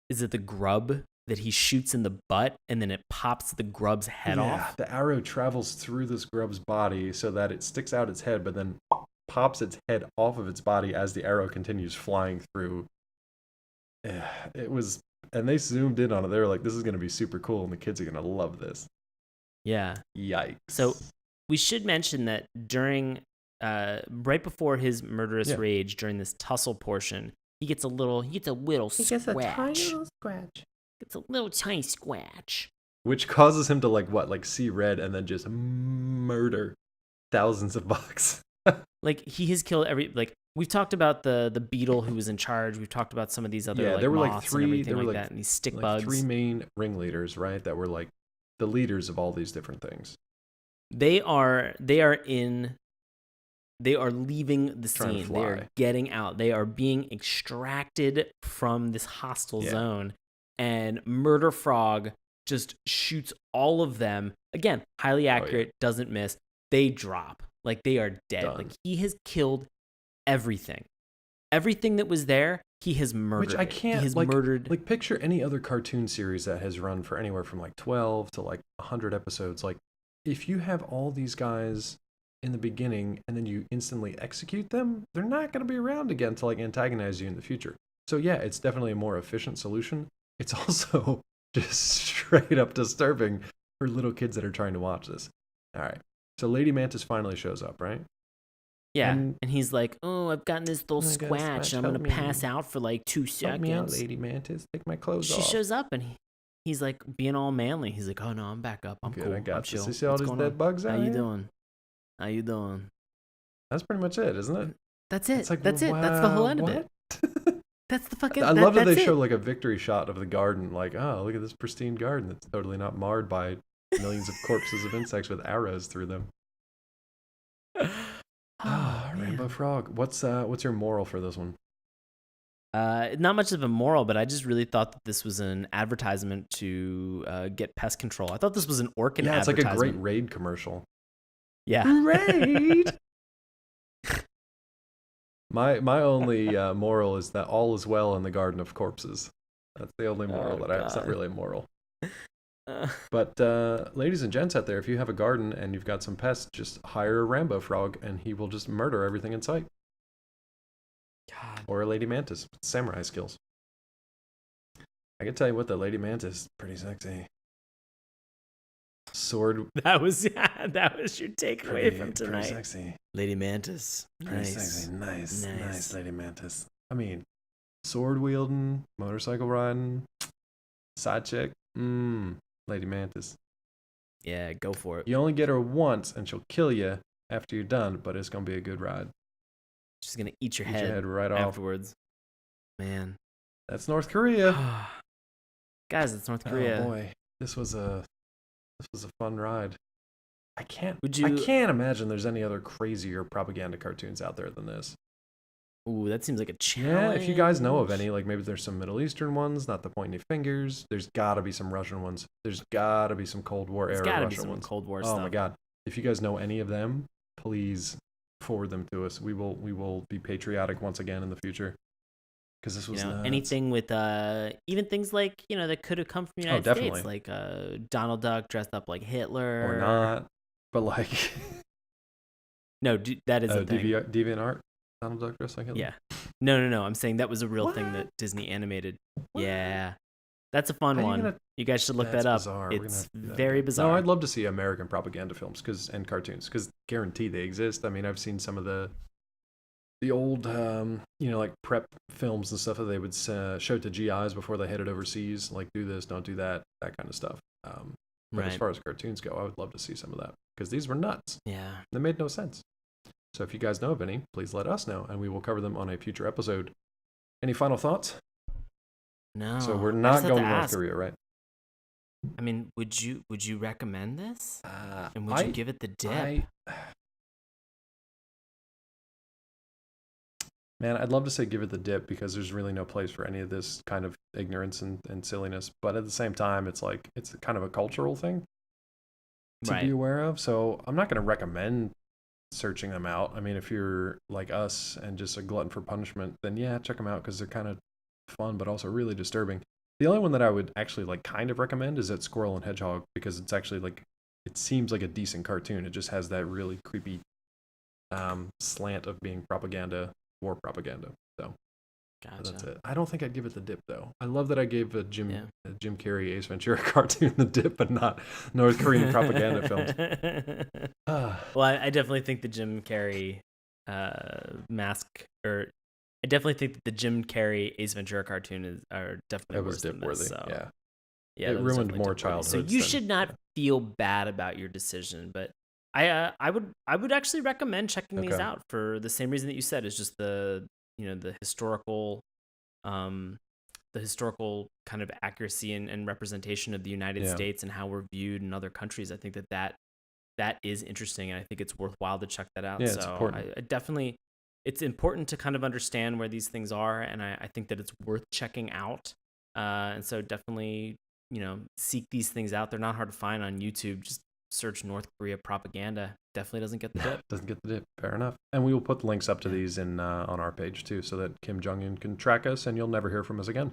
Is it the grub that he shoots in the butt, and then it pops the grub's head off? The arrow travels through this grub's body so that it sticks out its head, but then pops its head off of its body as the arrow continues flying through. It was, and they zoomed in on it. They were like, this is going to be super cool, and the kids are going to love this. Yeah. Yikes. So we should mention that during, right before his murderous rage, during this tussle portion, he gets a little scratch. He gets a tiny little scratch. It's a little tiny scratch. Which causes him to like see red and then just murder thousands of bugs. Like, he has killed we've talked about the beetle who was in charge. We've talked about some of these other there were like moths three, and everything like that, and these stick bugs. Three main ringleaders, right? That were like the leaders of all these different things. They are leaving the scene. They are getting out. They are being extracted from this hostile zone, and Murder Frog just shoots all of them. Again, highly accurate, doesn't miss. They drop. Like, they are dead. Done. Like, he has killed everything. Everything that was there, he has murdered. Which I can't, he has murdered. Like, picture any other cartoon series that has run for anywhere from like 12 to like 100 episodes. Like, if you have all these guys in the beginning and then you instantly execute them, they're not going to be around again to like antagonize you in the future. So yeah, it's definitely a more efficient solution. It's also just straight up disturbing for little kids that are trying to watch this. All right. So Lady Mantis finally shows up, right? Yeah, and he's like, "Oh, I've gotten this little squatch, and I'm gonna pass out for like 2 seconds. Help me out, Lady Mantis. Take my clothes off." She shows up, and he's like being all manly. He's like, "Oh no, I'm back up. I'm good, cool. I got I'm this. chill. You see all these dead bugs out How here? you doing? How you doing?" That's pretty much it, isn't it? That's it. It's like, that's it. That's the whole end of it. That's the fucking. I love that they show like a victory shot of the garden. Like, oh, look at this pristine garden that's totally not marred by millions of corpses of insects with arrows through them. Rainbow Frog. What's your moral for this one? Not much of a moral, but I just really thought that this was an advertisement to get pest control. I thought this was an Orkin advertisement. Yeah, it's like a great Raid commercial. Yeah. Raid! My only moral is that all is well in the Garden of Corpses. That's the only moral that I have. It's not really a moral. But ladies and gents out there, if you have a garden and you've got some pests, just hire a Rambo Frog and he will just murder everything in sight. God. Or a Lady Mantis with samurai skills. I can tell you what, the Lady Mantis is pretty sexy. Sword. That was your takeaway from tonight. Pretty sexy. Lady Mantis. Pretty sexy. Nice Lady Mantis. I mean, sword wielding, motorcycle riding, side chick. Lady Mantis. Yeah, go for it. You only get her once and she'll kill you after you're done, but it's going to be a good ride. She's going to eat your head right afterwards. Off. Man. That's North Korea. Guys, it's North Korea. Oh boy. This was a fun ride. I can't imagine there's any other crazier propaganda cartoons out there than this. Ooh, that seems like a challenge. Yeah, if you guys know of any, like maybe there's some Middle Eastern ones, not the pointy fingers. There's got to be some Russian ones. There's got to be some Cold War era Russian ones. Cold War stuff. Oh my God! If you guys know any of them, please forward them to us. We will be patriotic once again in the future. Because this was nuts. Anything with even things like that could have come from the United States, like Donald Duck dressed up like Hitler, or not, but like no, that is a thing. DeviantArt. Donald Duck dressed like Hitler? Yeah. No. I'm saying that was a real thing that Disney animated. What? Yeah. That's a fun one. You guys should look that up. Bizarre. It's very bizarre. No, I'd love to see American propaganda films and cartoons because guarantee they exist. I mean, I've seen some of the old, like prep films and stuff that they would show to GIs before they headed overseas. Like, do this, don't do that kind of stuff. But as far as cartoons go, I would love to see some of that because these were nuts. Yeah. They made no sense. So if you guys know of any, please let us know, and we will cover them on a future episode. Any final thoughts? No. So we're not going to North Korea, right? I mean, would you recommend this? And would you give it the dip? Man, I'd love to say give it the dip because there's really no place for any of this kind of ignorance and silliness. But at the same time, it's like it's kind of a cultural thing to be aware of. So I'm not going to recommend searching them out. I mean, if you're like us and just a glutton for punishment, then yeah, check them out because they're kind of fun, but also really disturbing. The only one that I would actually like kind of recommend is that Squirrel and Hedgehog because it's actually like it seems like a decent cartoon. It just has that really creepy slant of being war propaganda. So gotcha. That's it. I don't think I'd give it the dip though. I love that I gave a Jim Carrey Ace Ventura cartoon the dip, but not North Korean propaganda films. Well, I definitely think the Jim Carrey mask, or I definitely think that the Jim Carrey Ace Ventura cartoon are definitely worse than this. So. Yeah, it ruined more childhoods. So you should not feel bad about your decision, but I would actually recommend checking these out for the same reason that you said. Is just the historical kind of accuracy and representation of the United States and how we're viewed in other countries. I think that is interesting, and I think it's worthwhile to check that out. Yeah, so it's important. I definitely, it's important to kind of understand where these things are, and I think that it's worth checking out. And so definitely, seek these things out. They're not hard to find on YouTube. Just search North Korea propaganda. Definitely doesn't get the dip. Doesn't get the dip. Fair enough. And we will put links up to these on our page too, so that Kim Jong-un can track us and you'll never hear from us again.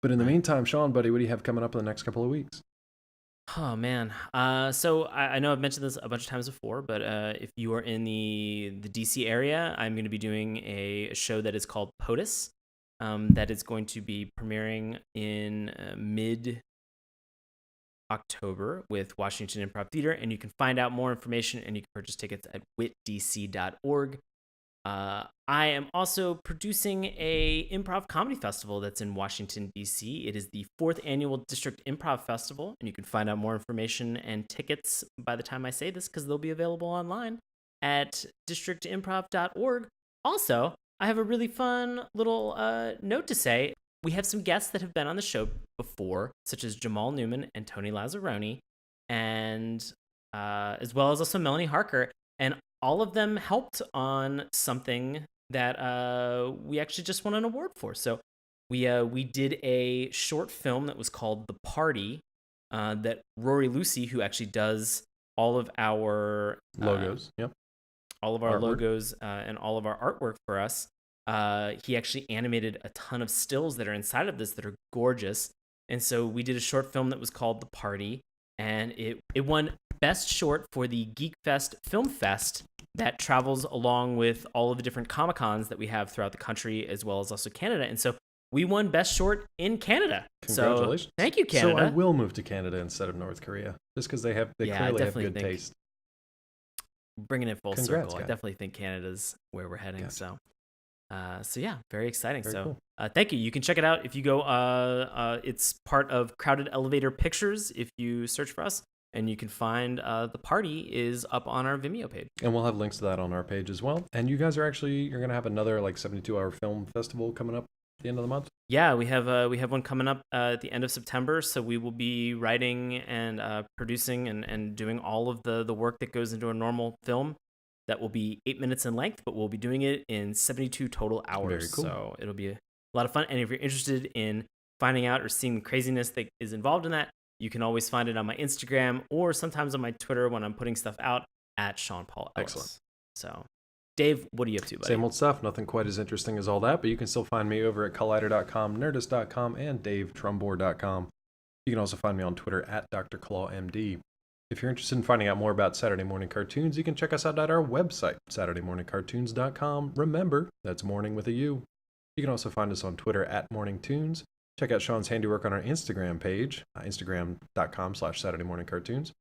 But in the meantime, Sean, buddy, what do you have coming up in the next couple of weeks? Oh, man. So I know I've mentioned this a bunch of times before, but if you are in the DC area, I'm going to be doing a show that is called POTUS. That is going to be premiering in October with Washington Improv Theater, and you can find out more information and you can purchase tickets at witdc.org. I am also producing a improv comedy festival that's in Washington, D.C. It is the 4th annual District Improv Festival, and you can find out more information and tickets by the time I say this, because they'll be available online at districtimprov.org. Also, I have a really fun little note to say. We have some guests that have been on the show before, such as Jamal Newman and Tony Lazzaroni, and as well as also Melanie Harker, and all of them helped on something that we actually just won an award for. So we did a short film that was called The Party, that Rory Lucy, who actually does all of our logos, all of our artwork. Logos and all of our artwork for us. He actually animated a ton of stills that are inside of this that are gorgeous. And so we did a short film that was called The Party, and it won Best Short for the Geek Fest Film Fest that travels along with all of the different Comic-Cons that we have throughout the country, as well as also Canada. And so we won Best Short in Canada. Congratulations. So, thank you, Canada. So I will move to Canada instead of North Korea, just because they clearly have good taste. Bringing it full circle. I definitely think Canada's where we're heading. Gotcha. So yeah, very exciting. Very cool. Thank you. You can check it out if you go. It's part of Crowded Elevator Pictures if you search for us, and you can find The Party is up on our Vimeo page. And we'll have links to that on our page as well. And you guys are you're gonna have another 72-hour film festival coming up at the end of the month. Yeah, we have one coming up at the end of September. So we will be writing and producing and doing all of the work that goes into a normal film. That will be 8 minutes in length, but we'll be doing it in 72 total hours. Very cool. So it'll be a lot of fun. And if you're interested in finding out or seeing the craziness that is involved in that, you can always find it on my Instagram or sometimes on my Twitter when I'm putting stuff out at Sean Paul Ellis. Excellent. So, Dave, what are you up to, buddy? Same old stuff. Nothing quite as interesting as all that, but you can still find me over at collider.com, nerdist.com, and davetrumbore.com. You can also find me on Twitter at DrClawMD. If you're interested in finding out more about Saturday Morning Cartoons, you can check us out at our website, SaturdayMorningCartoons.com. Remember, that's morning with a U. You can also find us on Twitter at MorningToons. Check out Sean's handiwork on our Instagram page, Instagram.com/SaturdayMorningCartoons.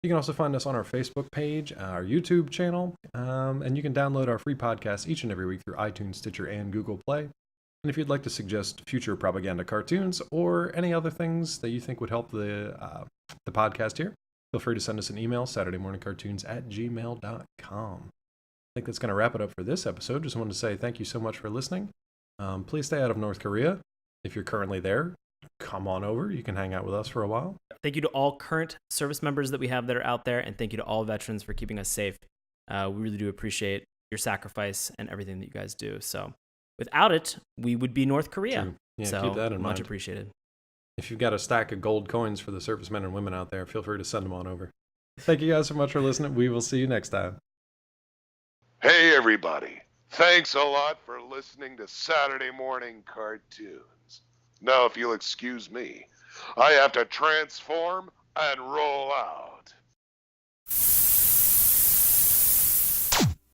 You can also find us on our Facebook page, our YouTube channel, and you can download our free podcast each and every week through iTunes, Stitcher, and Google Play. And if you'd like to suggest future propaganda cartoons or any other things that you think would help the podcast here, feel free to send us an email, SaturdayMorningCartoons@gmail.com. I think that's going to wrap it up for this episode. Just wanted to say thank you so much for listening. Please stay out of North Korea. If you're currently there, come on over. You can hang out with us for a while. Thank you to all current service members that we have that are out there, and thank you to all veterans for keeping us safe. We really do appreciate your sacrifice and everything that you guys do. So without it, we would be North Korea. True. Yeah, so keep that in much mind. Appreciated. If you've got a stack of gold coins for the servicemen and women out there, feel free to send them on over. Thank you guys so much for listening. We will see you next time. Hey, everybody. Thanks a lot for listening to Saturday Morning Cartoons. Now, if you'll excuse me, I have to transform and roll out.